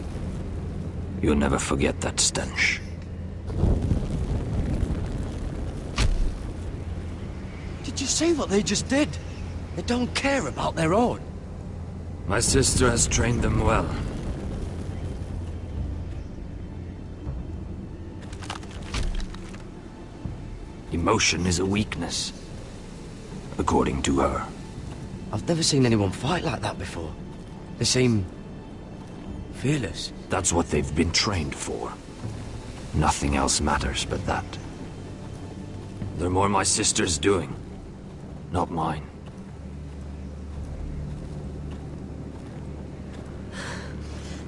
You'll never forget that stench. Did you see what they just did? They don't care about their own. My sister has trained them well. Emotion is a weakness, according to her. I've never seen anyone fight like that before. They seem... fearless. That's what they've been trained for. Nothing else matters but that. They're more my sister's doing, not mine.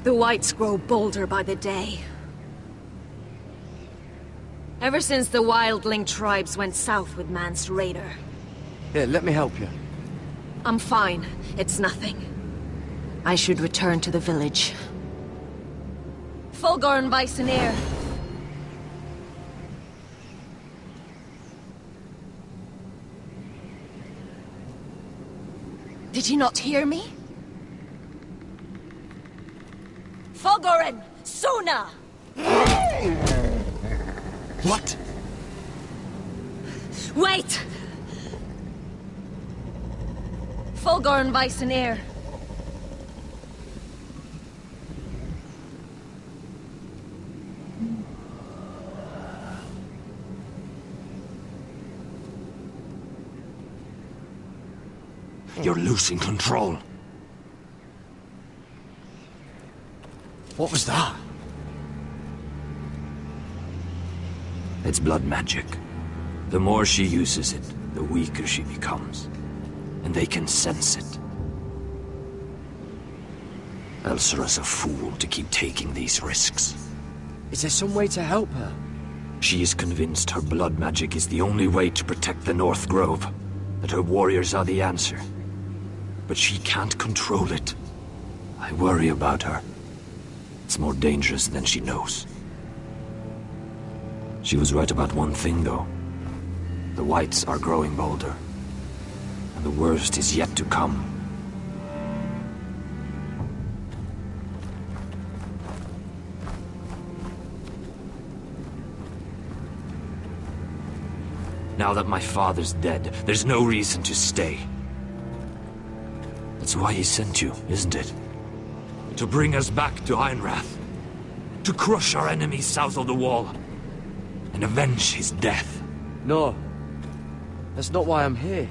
The whites grow bolder by the day. Ever since the wildling tribes went south with Mance Rayder. Here, let me help you. I'm fine. It's nothing. I should return to the village. Fulgorn Vysenir. Did you not hear me? Fulgorn! Suna! What? Wait! Fulgorn Vysenir. You're losing control. What was that? It's blood magic. The more she uses it, the weaker she becomes. And they can sense it. Elsera's a fool to keep taking these risks. Is there some way to help her? She is convinced her blood magic is the only way to protect the North Grove. That her warriors are the answer. but she can't control it. I worry about her. It's more dangerous than she knows. She was right about one thing, though. The Whites are growing bolder. And the worst is yet to come. Now that my father's dead, there's no reason to stay. That's why he sent you, isn't it? To bring us back to Ironrath. To crush our enemies south of the Wall. And avenge his death. No. That's not why I'm here.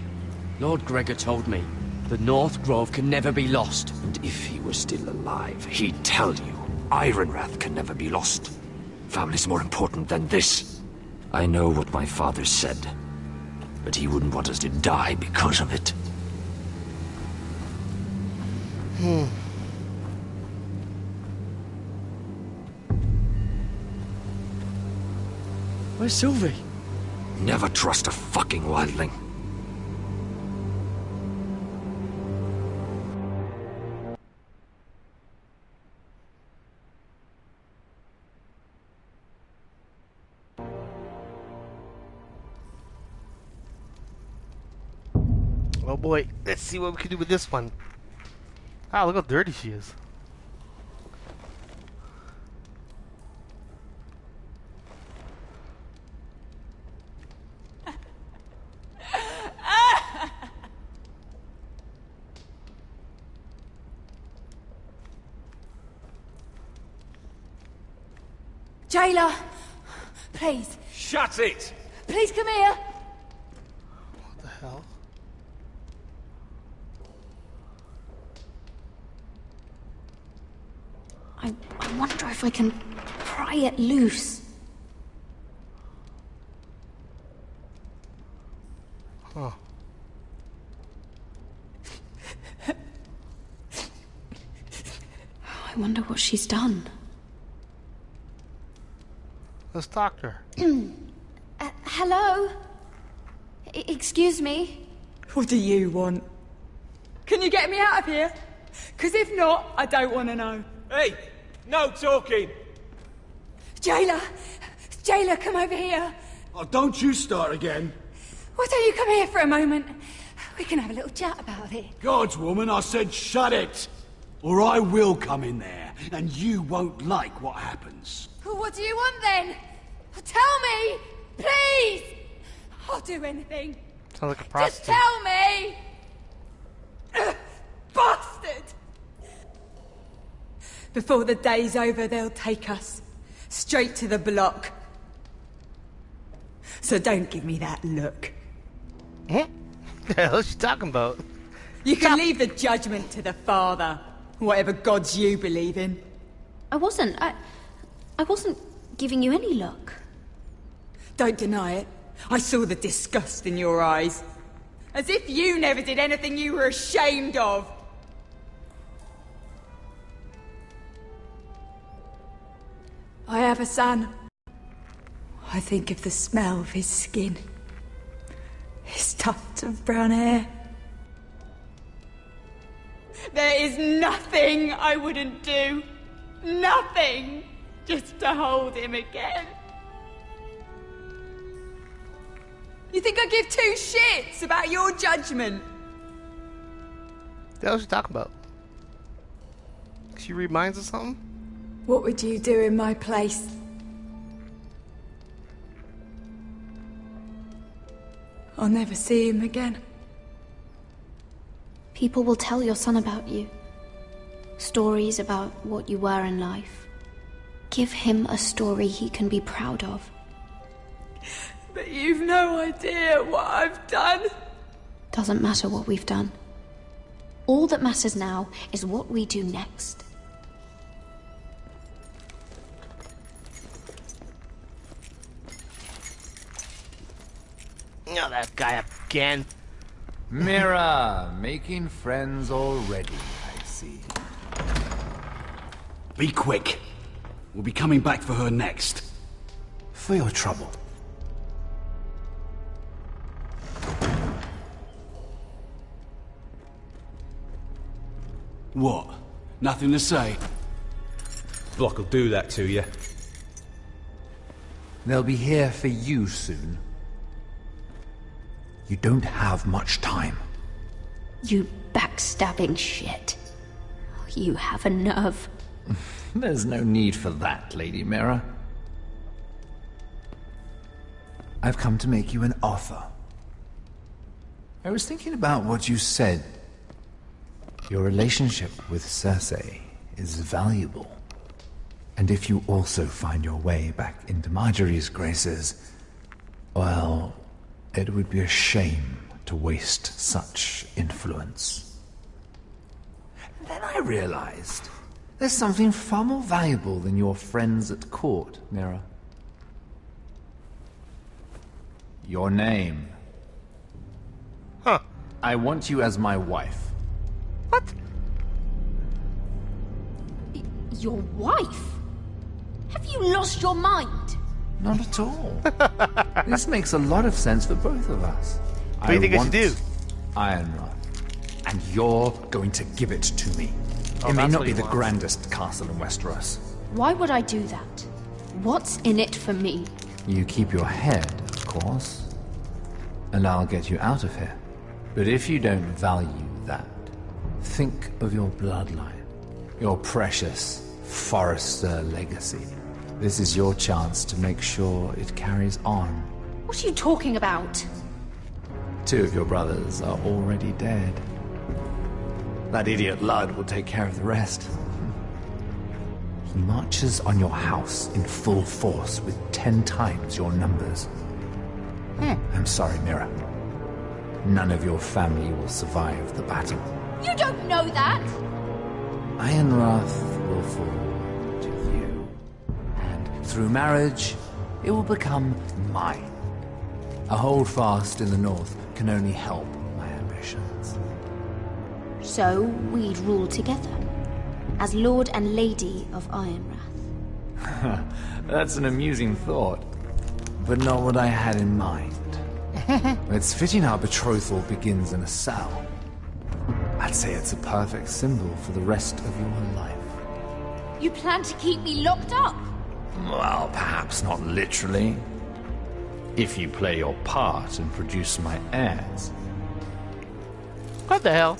Lord Gregor told me the North Grove can never be lost. And if he were still alive, he'd tell you Ironrath can never be lost. Family's more important than this. I know what my father said, but he wouldn't want us to die because of it. Where's Sylvie? Never trust a fucking wildling. Oh boy, let's see what we can do with this one. Ah, look how dirty she is. Jailer, please. Shut it! Please come here. What the hell? I wonder if I can pry it loose. Huh. I wonder what she's done. Let's talk to her. Hello? Excuse me? What do you want? Can you get me out of here? Because if not, I don't want to know. Hey! No talking! Jailer! Jailer, come over here. Oh, don't you start again. Why don't you come here for a moment? We can have a little chat about it. God's woman, I said shut it! Or I will come in there, and you won't like what happens. Well, what do you want then? Tell me! Please! I'll do anything. Sounds like a prostitute. Just tell me! Bastard! Before the day's over, they'll take us. Straight to the block. So don't give me that look. What the hell is she talking about? You can leave the judgment to the Father. Whatever gods you believe in. I wasn't giving you any look. Don't deny it. I saw the disgust in your eyes. As if you never did anything you were ashamed of. I have a son. I think of the smell of his skin. His tuft of brown hair. There is nothing I wouldn't do. Nothing. Just to hold him again. You think I give two shits about your judgment? What the hell is she talking about? She reminds us something? What would you do in my place? I'll never see him again. People will tell your son about you. Stories about what you were in life. Give him a story he can be proud of. But you've no idea what I've done. Doesn't matter what we've done. All that matters now is what we do next. Oh, that guy again. Mira, making friends already, I see. Be quick. We'll be coming back for her next. For your trouble. What? Nothing to say? Block will do that to you. They'll be here for you soon. You don't have much time. You backstabbing shit. You have a nerve. There's no need for that, Lady Mira. I've come to make you an offer. I was thinking about what you said. Your relationship with Cersei is valuable. And if you also find your way back into Marjorie's graces, well, it would be a shame to waste such influence. And then I realized there's something far more valuable than your friends at court, Mira. Your name. Huh. I want you as my wife. What? Your wife? Have you lost your mind? Not at all. This makes a lot of sense for both of us. What do you think I should do? Ironrath. And you're going to give it to me. Oh, it may that's not what be he the wants. grandest castle in Westeros. Why would I do that? What's in it for me? You keep your head, of course. And I'll get you out of here. But if you don't value that, think of your bloodline. Your precious Forrester legacy. This is your chance to make sure it carries on. What are you talking about? 2 of your brothers are already dead. That idiot Ludd will take care of the rest. He marches on your house in full force with 10 times your numbers. I'm sorry, Mira. None of your family will survive the battle. You don't know that! Ironrath will fall to you. And through marriage, it will become mine. A holdfast in the north can only help my ambitions. So we'd rule together, as Lord and Lady of Ironrath. That's an amusing thought, but not what I had in mind. It's fitting our betrothal begins in a cell. I'd say it's a perfect symbol for the rest of your life. You plan to keep me locked up? Well, perhaps not literally. If you play your part and produce my heirs. What the hell?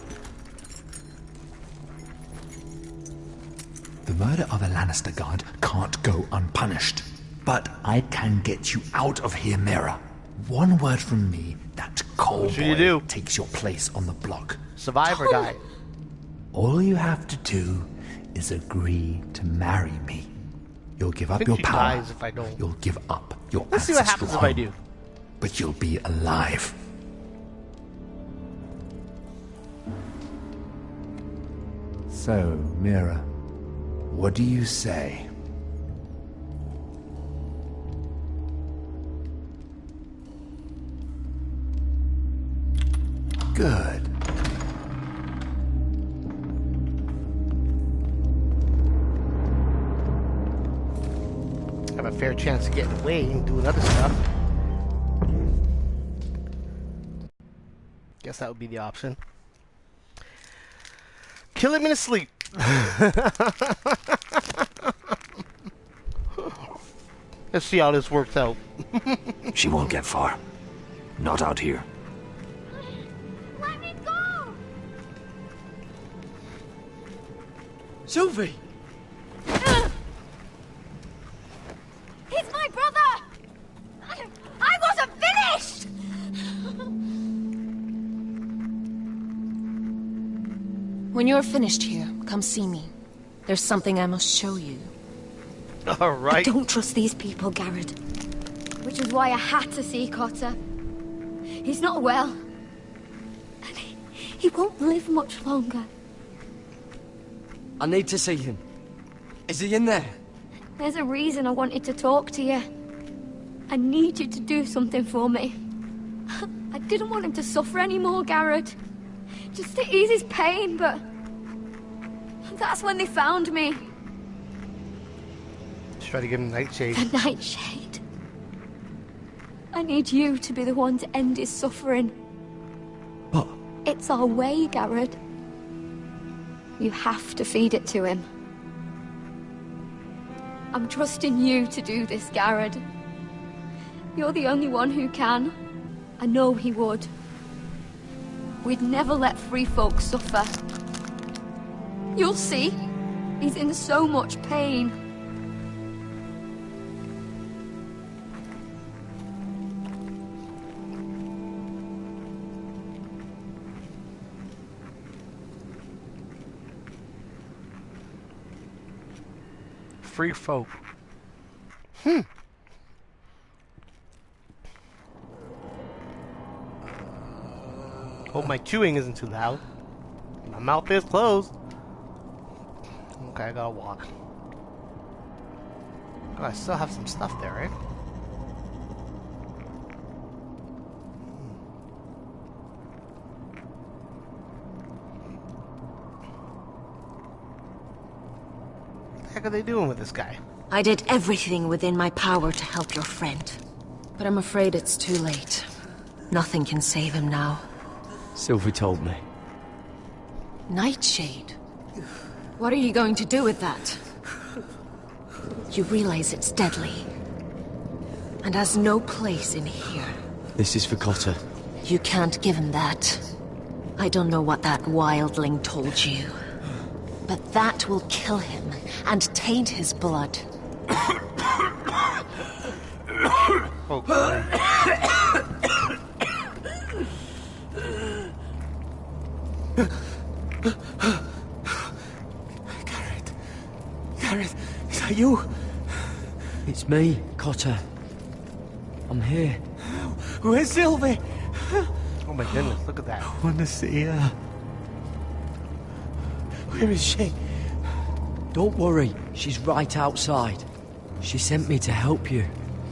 The murder of a Lannister guard can't go unpunished. But I can get you out of here, Mira. One word from me, that coal boy takes your place on the block. Survive or die. All you have to do is agree to marry me. You'll give up your she power. dies if I don't. You'll give up your Let's see what ancestral happens if I home. do. But you'll be alive. So, Mira, what do you say? Good. Have a fair chance of getting away and doing other stuff. Guess that would be the option. Kill him in his sleep. Let's see how this works out. She won't get far. Not out here. Let me go! Sylvie! He's my brother! I wasn't finished! When you're finished here, come see me. There's something I must show you. All right. I don't trust these people, Garrett. Which is why I had to see Cotter. He's not well. And he won't live much longer. I need to see him. Is he in there? There's a reason I wanted to talk to you. I need you to do something for me. I didn't want him to suffer anymore, Garrett. Just to ease his pain, but... that's when they found me. Just try to give him nightshade. The nightshade. I need you to be the one to end his suffering. But... It's our way, Garrett. You have to feed it to him. I'm trusting you to do this, Garrett. You're the only one who can. I know he would. We'd never let free folk suffer. You'll see. He's in so much pain. Free folk. Hope my chewing isn't too loud. My mouth is closed. Okay, I gotta walk. Oh, I still have some stuff there, right? What the heck are they doing with this guy? I did everything within my power to help your friend. But I'm afraid it's too late. Nothing can save him now. Sylvie told me. Nightshade? What are you going to do with that? You realize it's deadly. And has no place in here. This is for Cotter. You can't give him that. I don't know what that wildling told you. But that will kill him and taint his blood. Oh, God. Garrett, is that you? It's me, Cotter. I'm here. Where's Sylvie? Oh my goodness, look at that. I want to see her. Where is she? Don't worry, she's right outside. She sent me to help you.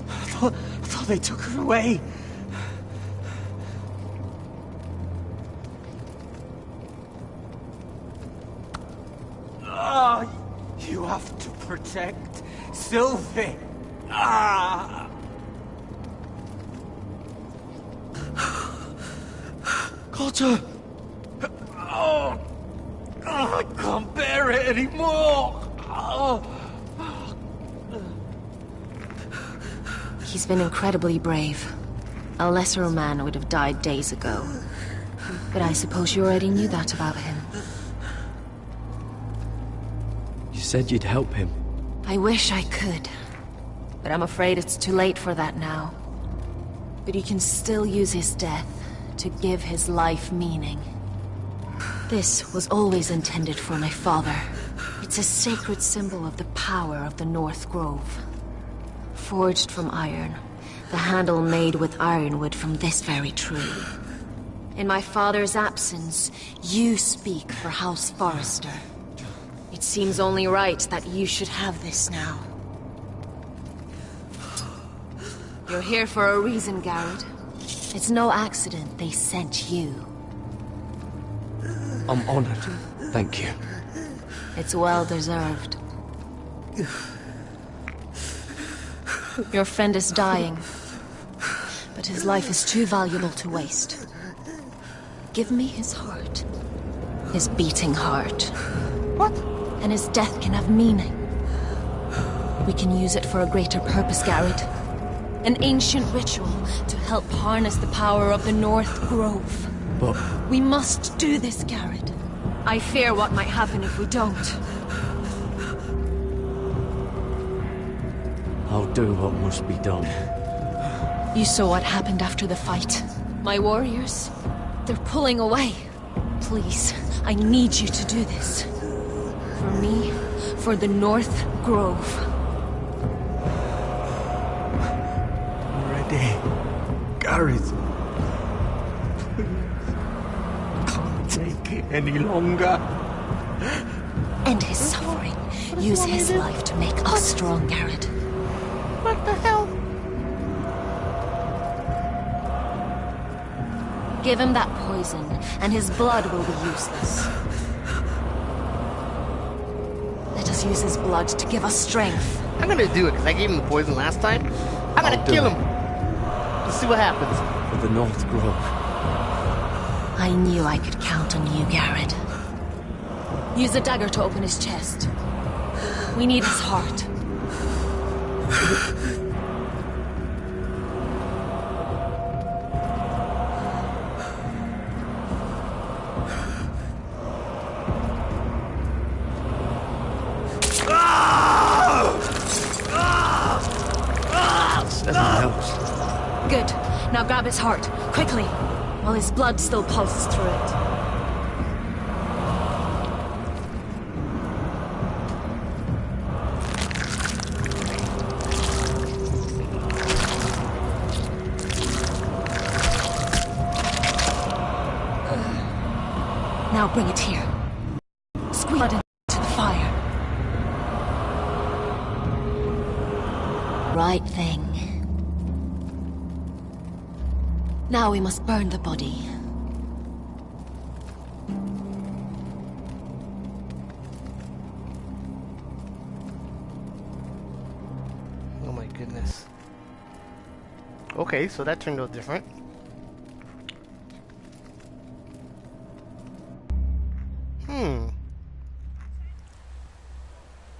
I thought they took her away. Ah, you have to protect Sylvie. Ah. Cotter! Oh, I can't bear it anymore! Oh. He's been incredibly brave. A lesser man would have died days ago. But I suppose you already knew that about him. You said you'd help him. I wish I could. But I'm afraid it's too late for that now. But he can still use his death to give his life meaning. This was always intended for my father. It's a sacred symbol of the power of the North Grove. Forged from iron, the handle made with ironwood from this very tree. In my father's absence, you speak for House Forrester. It seems only right that you should have this now. You're here for a reason, Garrett. It's no accident they sent you. I'm honored. Thank you. It's well deserved. Your friend is dying, but his life is too valuable to waste. Give me his heart. His beating heart. What? And his death can have meaning. We can use it for a greater purpose, Garrett. An ancient ritual to help harness the power of the North Grove. But... we must do this, Garrett. I fear what might happen if we don't. I'll do what must be done. You saw what happened after the fight. My warriors, they're pulling away. Please, I need you to do this. For me, for the North Grove. Ready. Garrett. Can't take it any longer. End his suffering. Use his life to make us strong, Garrett. What the hell? Give him that poison, and his blood will be useless. Let us use his blood to give us strength. I'm gonna do it, because I gave him the poison last time. I'm gonna kill him. Let's see what happens. For the North Grove. I knew I could count on you, Garrett. Use a dagger to open his chest. We need his heart. Good. Now grab his heart, quickly, while his blood still pulses through it. Now bring it here. Squeeze it into the fire. Right thing. Now we must burn the body. Oh my goodness. Okay, so that turned out different.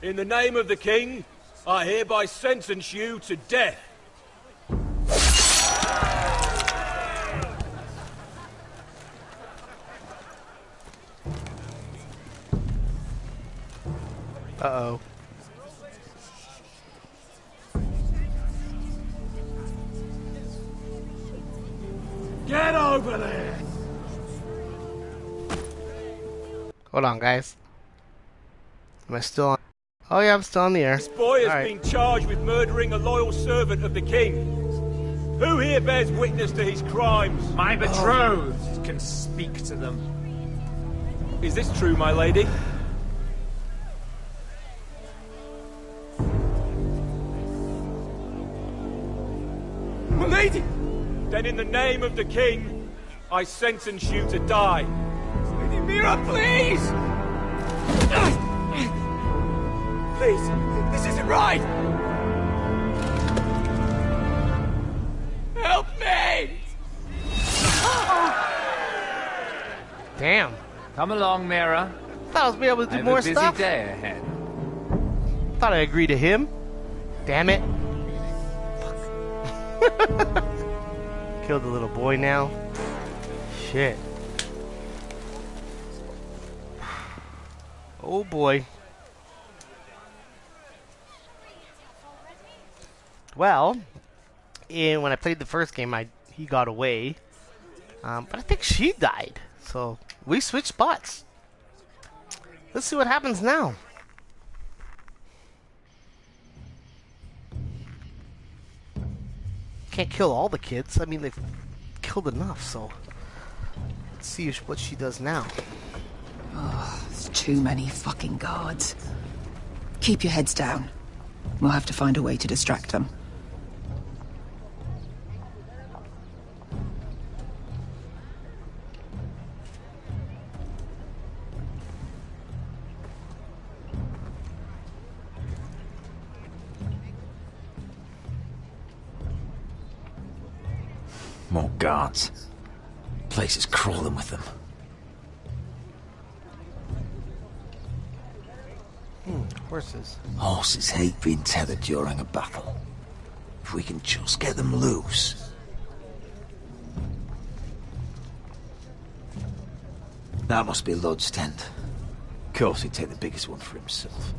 In the name of the king, I hereby sentence you to death. Uh-oh. Get over there! Hold on, guys. Am I still on? Oh yeah, I'm still on the air. This boy has Alright. been charged with murdering a loyal servant of the king. Who here bears witness to his crimes? My betrothed can speak to them. Is this true, my lady? My lady! Then in the name of the king, I sentence you to die. Lady Mira, please! Please, this isn't right! Help me! Damn. Come along, Mira. Thought I was be able to do I have more a busy stuff. day ahead. Thought I agreed to him. Damn it. Killed the little boy now. Shit. Oh boy. Well, when I played the first game, he got away. But I think she died. So we switched spots. Let's see what happens now. Can't kill all the kids. I mean, they've killed enough, so let's see what she does now. Oh, there's too many fucking guards. Keep your heads down. We'll have to find a way to distract them. More guards. Place is crawling with them. Horses. Horses hate being tethered during a battle. If we can just get them loose. That must be Lud's tent. Of course he'd take the biggest one for himself.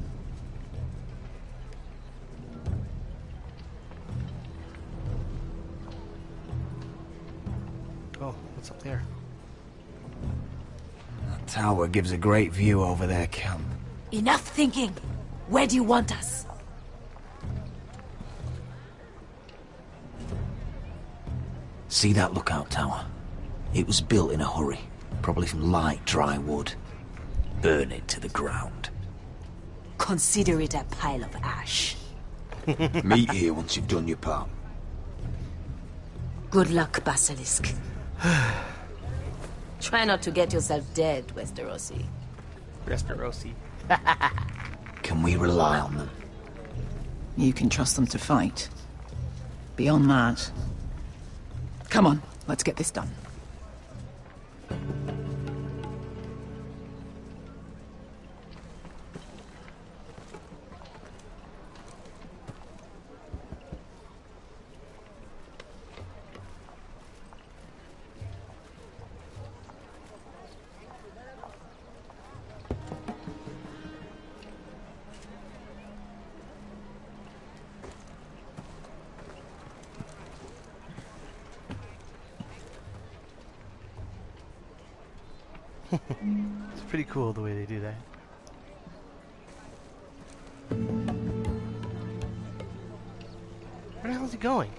Oh, what's up there? That tower gives a great view over their camp. Enough thinking! Where do you want us? See that lookout tower? It was built in a hurry, probably from light, dry wood. Burn it to the ground. Consider it a pile of ash. Meet here once you've done your part. Good luck, Basilisk. Try not to get yourself dead, Westerosi. Westerosi. Can we rely on them? You can trust them to fight. Beyond that... Come on, let's get this done. It's pretty cool the way they do that. Where the hell is he going?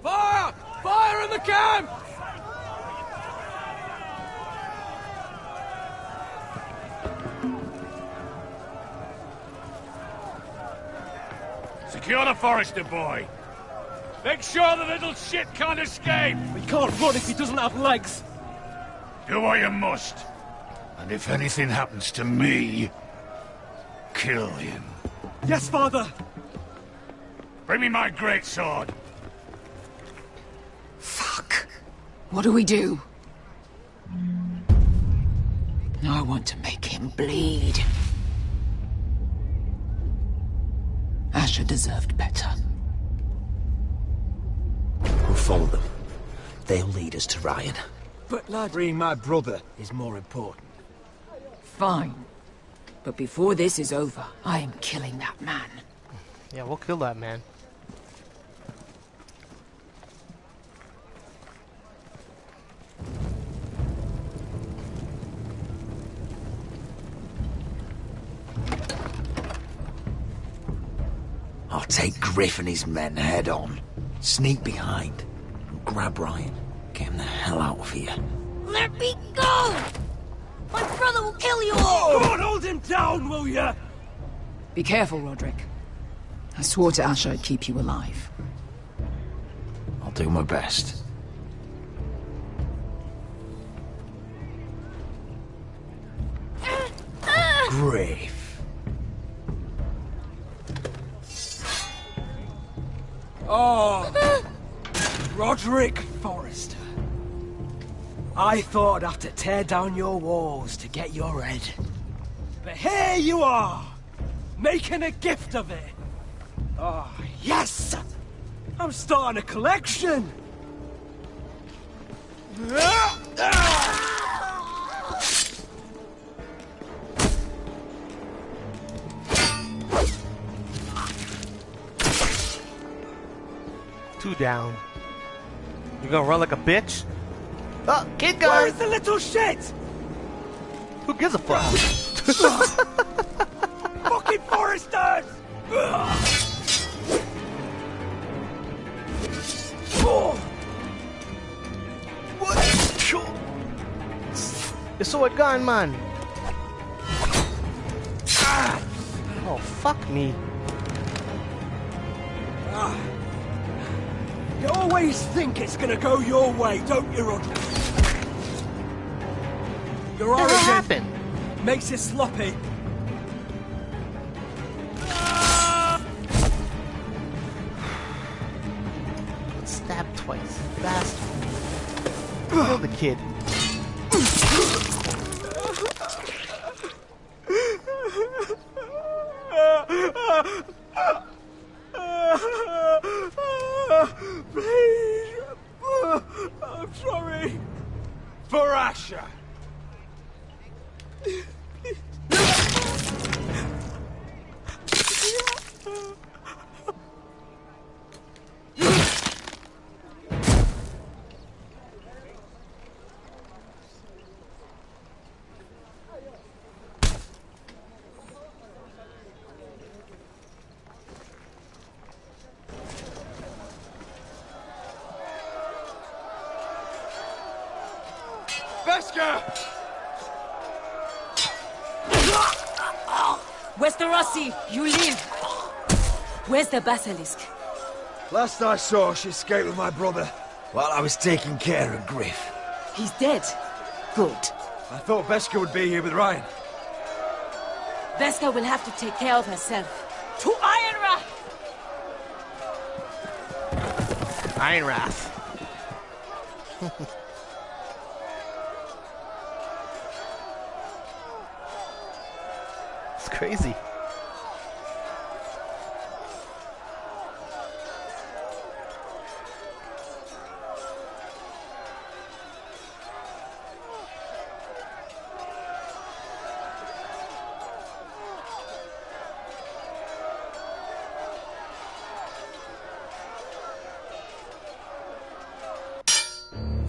Fire! Fire in the camp! Secure the Forester boy. Make sure the little shit can't escape. We can't run if he doesn't have legs. Do what you must. And if anything happens to me, kill him. Yes, Father. Bring me my greatsword. What do we do? I want to make him bleed. Asher deserved better. We'll follow them. They'll lead us to Ryan. But lad, freeing my brother is more important. Fine. But before this is over, I am killing that man. Yeah, we'll kill that man. I'll take Griff and his men head on. Sneak behind. And grab Ryan. Get him the hell out of here. Let me go! My brother will kill you all! Go on, hold him down, will ya? Be careful, Roderick. I swore to Asher I'd keep you alive. I'll do my best. Griff. Oh, Roderick Forrester. I thought I'd have to tear down your walls to get your head. But here you are, making a gift of it. Oh, yes! I'm starting a collection! Two down. You gonna run like a bitch? Oh, kid guy! Where's the little shit? Who gives a fuck? Fucking Foresters! What? Your sword gone, man. Oh, fuck me. You always think it's gonna go your way, don't you, Roderick? Your What origin happened? makes it sloppy. Stabbed twice. Bastard. Kill the kid. Please. I'm sorry. For Asher. Veska! Westerosi, you live. Where's the basilisk? Last I saw, she escaped with my brother while I was taking care of Griff. He's dead. Good. I thought Veska would be here with Ryan. Veska will have to take care of herself. To Ironrath! Ironrath. It's crazy.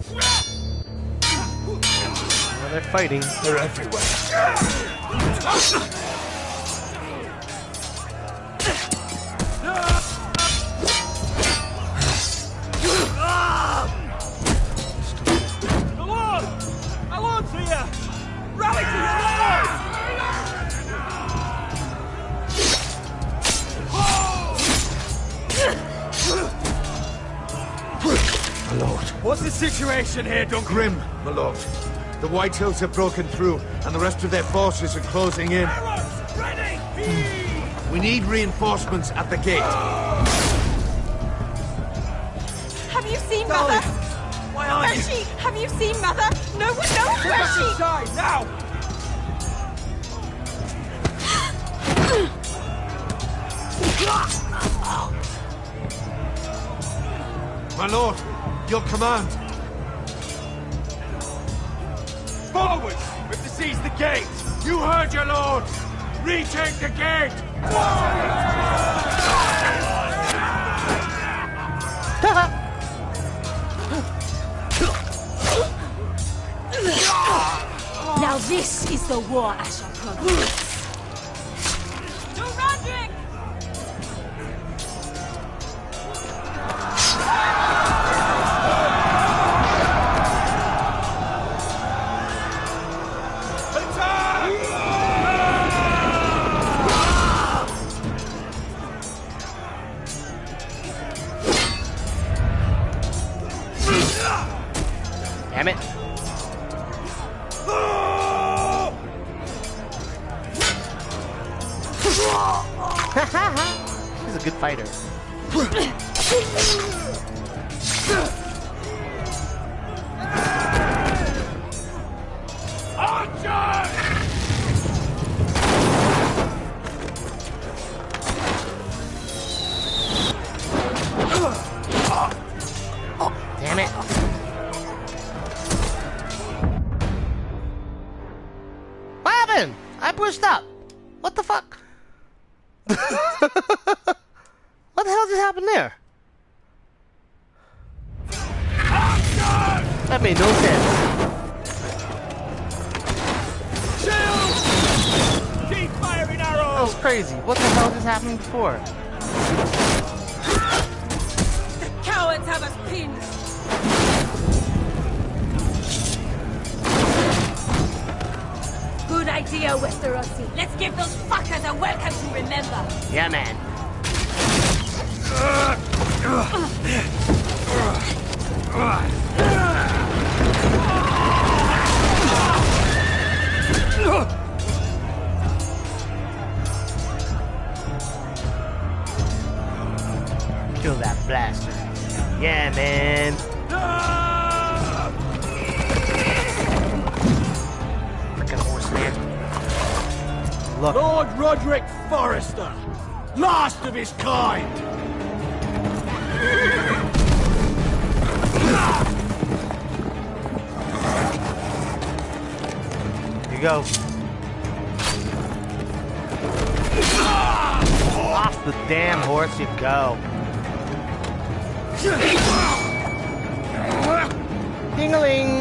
Well, they're fighting. They're everywhere. The Lord! My Lord's here! Rally to your My lord. What's the situation here, Duncan? Grim, my lord. The White Hills have broken through, and the rest of their forces are closing in. Ready! We need reinforcements at the gate. Have you seen Mother? Why aren't Where's she? Have you seen Mother? No one knows where she... Inside, now! My lord, your command. Forward! We have to seize the gate! You heard your lord! Retake the gate! Now this is the war I shall promise. To Roderick! Damn it. He's a good fighter. Damn it. What happened? I pushed up. What the fuck? What the hell just happened there? That made no sense. Keep firing arrows! That was crazy. What the hell just happened before? The cowards have us pinned! Good idea, Westerosi. Let's give those fuckers a welcome to remember. Yeah, man. Kill that blaster. Yeah, man. Freaking horseman. Look. Lord Roderick Forrester, last of his kind. Here you go. Off the damn horse you go. Ding-a-ling.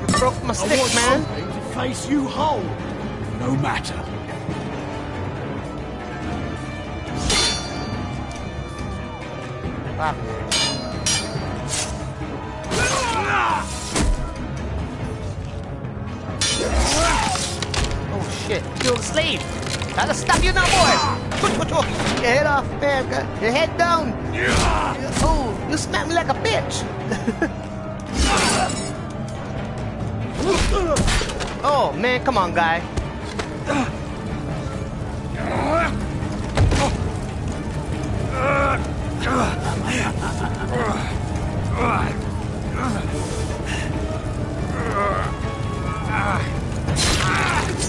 You broke my stick, I want man. something to face you whole, no matter. Oh shit, kill the slave. Gotta stop you now, boy. Your head off, man. Your head down. Oh, you smacked me like a bitch. Oh man, come on, guy.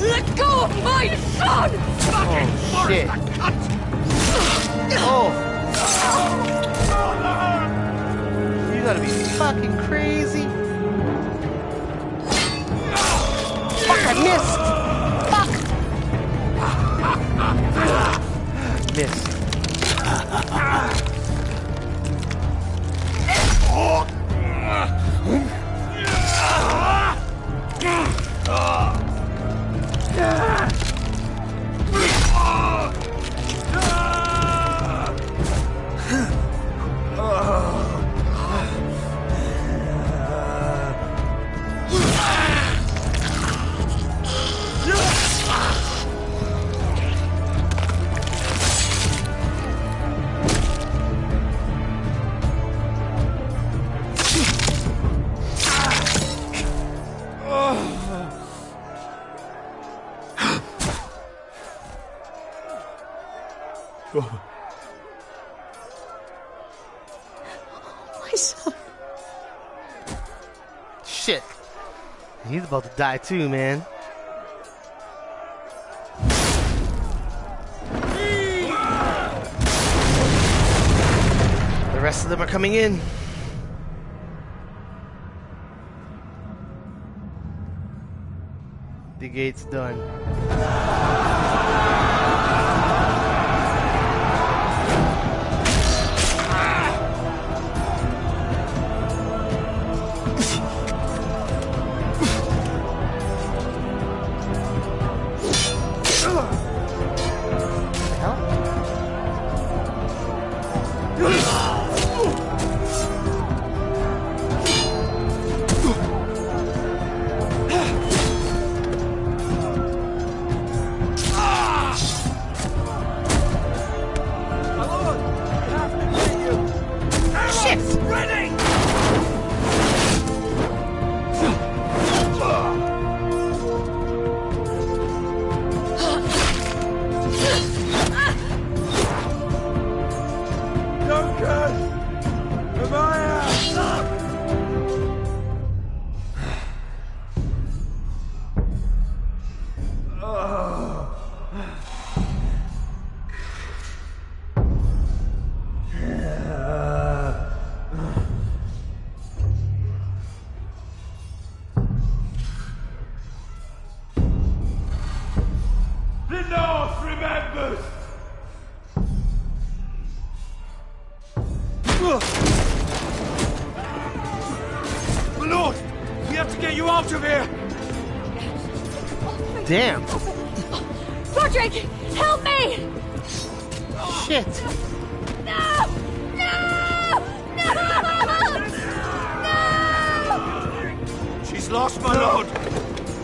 Let go of my son! Oh shit. Oh. You gotta be fucking crazy. Fuck, I missed. Fuck. Missed. shit. He's about to die too, man. The rest of them are coming in. The gate's done. Damn. Roderick, help me! Shit. No! No! No! No! She's lost, my lord.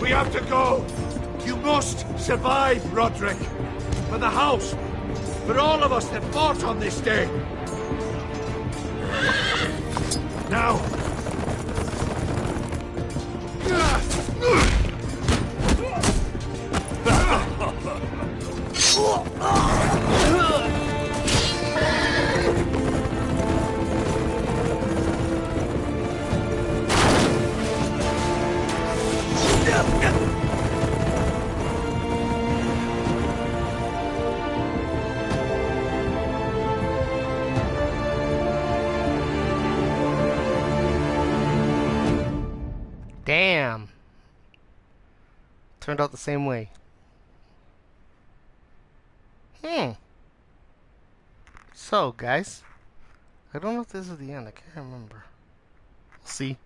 We have to go. You must survive, Roderick. For the house. For all of us that fought on this day. Now. Damn. Turned out the same way. So, guys, I don't know if this is the end. I can't remember. We'll see.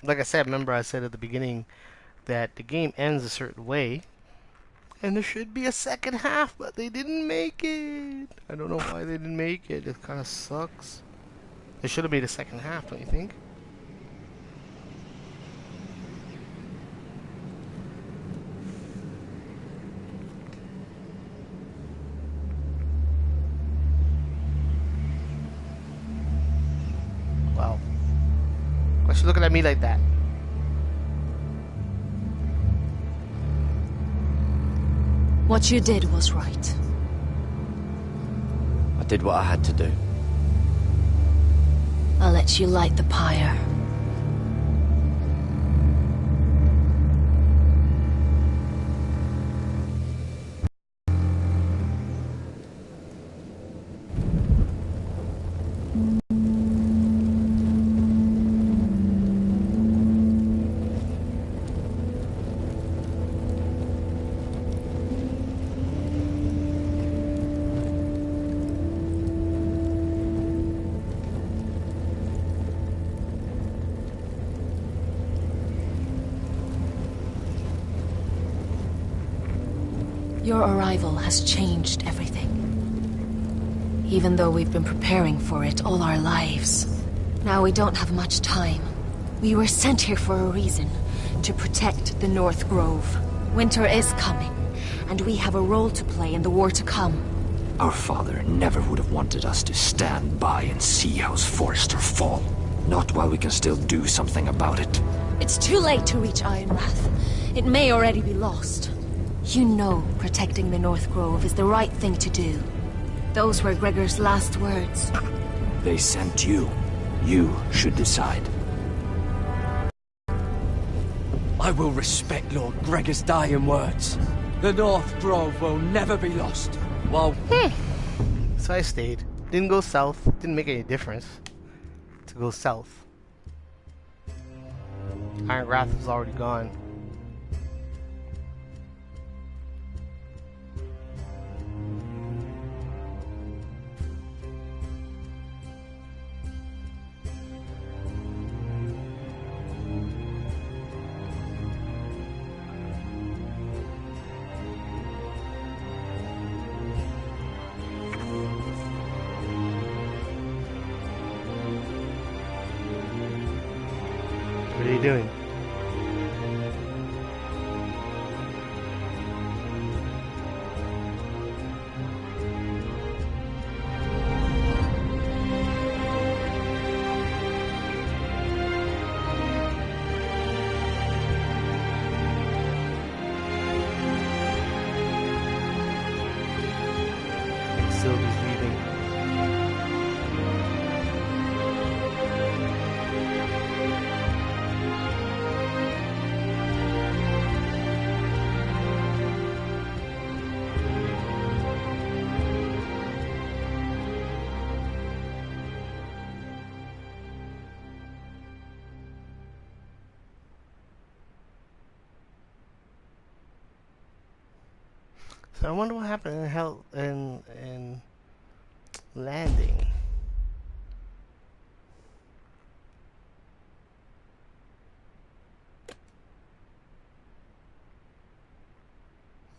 Like I said, remember I said at the beginning that the game ends a certain way, and there should be a second half, but they didn't make it. I don't know why they didn't make it. It kind of sucks. They should have made a second half, don't you think? Wow. Why is she looking at me like that? What you did was right. I did what I had to do. I'll let you light the pyre. Your arrival has changed everything. Even though we've been preparing for it all our lives. Now we don't have much time. We were sent here for a reason. To protect the North Grove. Winter is coming, and we have a role to play in the war to come. Our father never would have wanted us to stand by and see House Forrester fall. Not while we can still do something about it. It's too late to reach Ironrath. It may already be lost. You know protecting the North Grove is the right thing to do. Those were Gregor's last words. They sent you. You should decide. I will respect Lord Gregor's dying words. The North Grove will never be lost. While... So I stayed. Didn't go south. Didn't make any difference to go south. Iron Wrath was already gone. What are you doing? Sylvie's leaving. So I wonder what happened in Landing.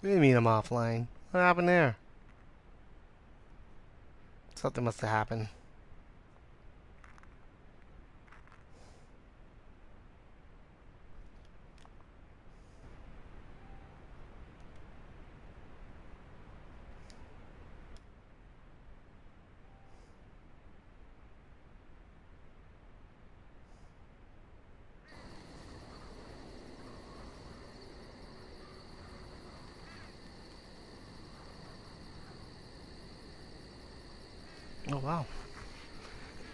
What do you mean I'm offline? What happened there? Something must have happened. Oh wow.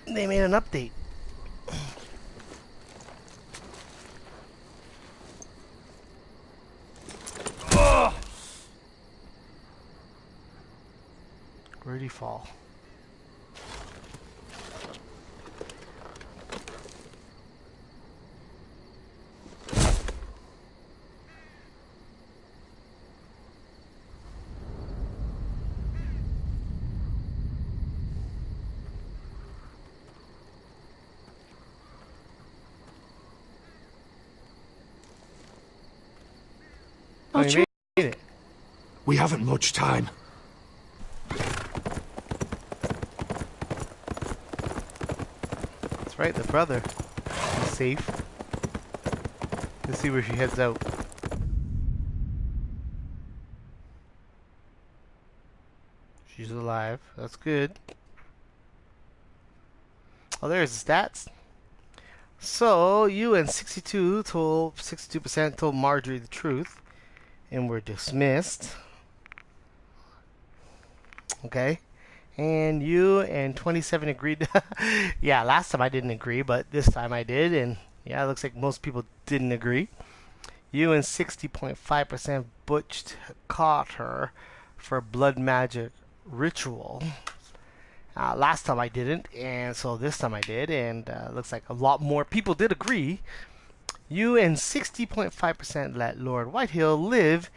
They made an update. Oh! Where'd he fall? Oh, you made it. We haven't much time. That's right, the brother. He's safe. Let's see where she heads out. She's alive. That's good. Oh, there's the stats. So, you and 62% told Marjorie the truth. And were dismissed. Okay. And you and 27 agreed. Yeah, last time I didn't agree, but this time I did. And yeah, it looks like most people didn't agree. You and 60.5% butched caught her for blood magic ritual. Last time I didn't, and so this time I did. And looks like a lot more people did agree. You and 60.5% let Lord Whitehill live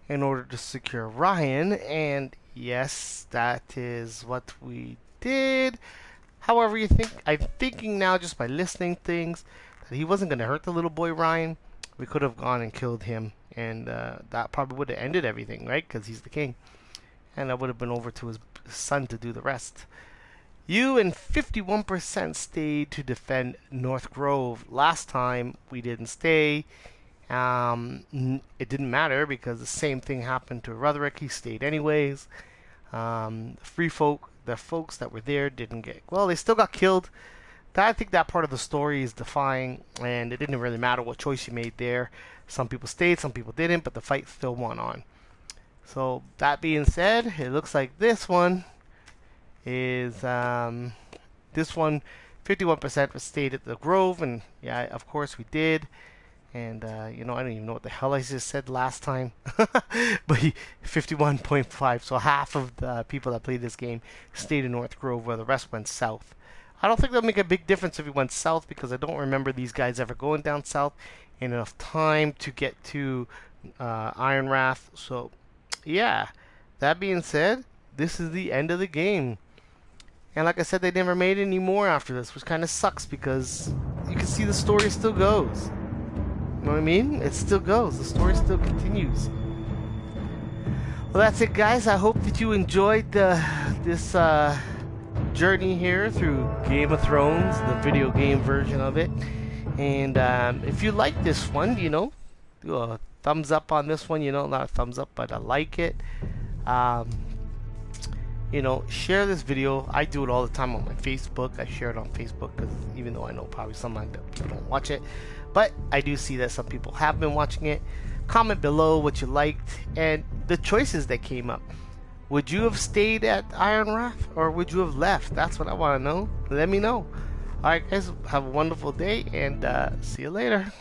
in order to secure Ryan, and yes, that is what we did. However, I'm thinking now, just by listening things, that he wasn't going to hurt the little boy Ryan. We could have gone and killed him, and that probably would have ended everything, right? Because he's the king, and that would have been over to his son to do the rest. You and 51% stayed to defend North Grove. Last time we didn't stay. It didn't matter because the same thing happened to Roderick. He stayed anyways. The folks that were there didn't get... Well, they still got killed. I think that part of the story is defying, and it didn't really matter what choice you made there. Some people stayed, some people didn't, but the fight still went on. So, that being said, it looks like this one is this one, 51% stayed at the Grove, and yeah, of course we did. And you know, I don't even know what the hell I just said last time. But 51.5, so half of the people that played this game stayed in North Grove, where the rest went south. I don't think that'll make a big difference if we went south, because I don't remember these guys ever going down south in enough time to get to Ironrath. So yeah, that being said, this is the end of the game. And like I said, they never made any more after this, which kind of sucks, because you can see the story still goes. You know what I mean? It still goes. The story still continues. Well, that's it, guys. I hope that you enjoyed this journey here through Game of Thrones, the video game version of it. And if you like this one, you know, do a thumbs up on this one. You know, not a thumbs up, but a like it. You know, share this video. I do it all the time on my Facebook. I share it on Facebook, because even though I know probably some people don't watch it, but I do see that some people have been watching it. Comment below what you liked and the choices that came up. Would you have stayed at Ironrath, or would you have left? That's what I want to know. Let me know. Alright, guys, have a wonderful day, and see you later.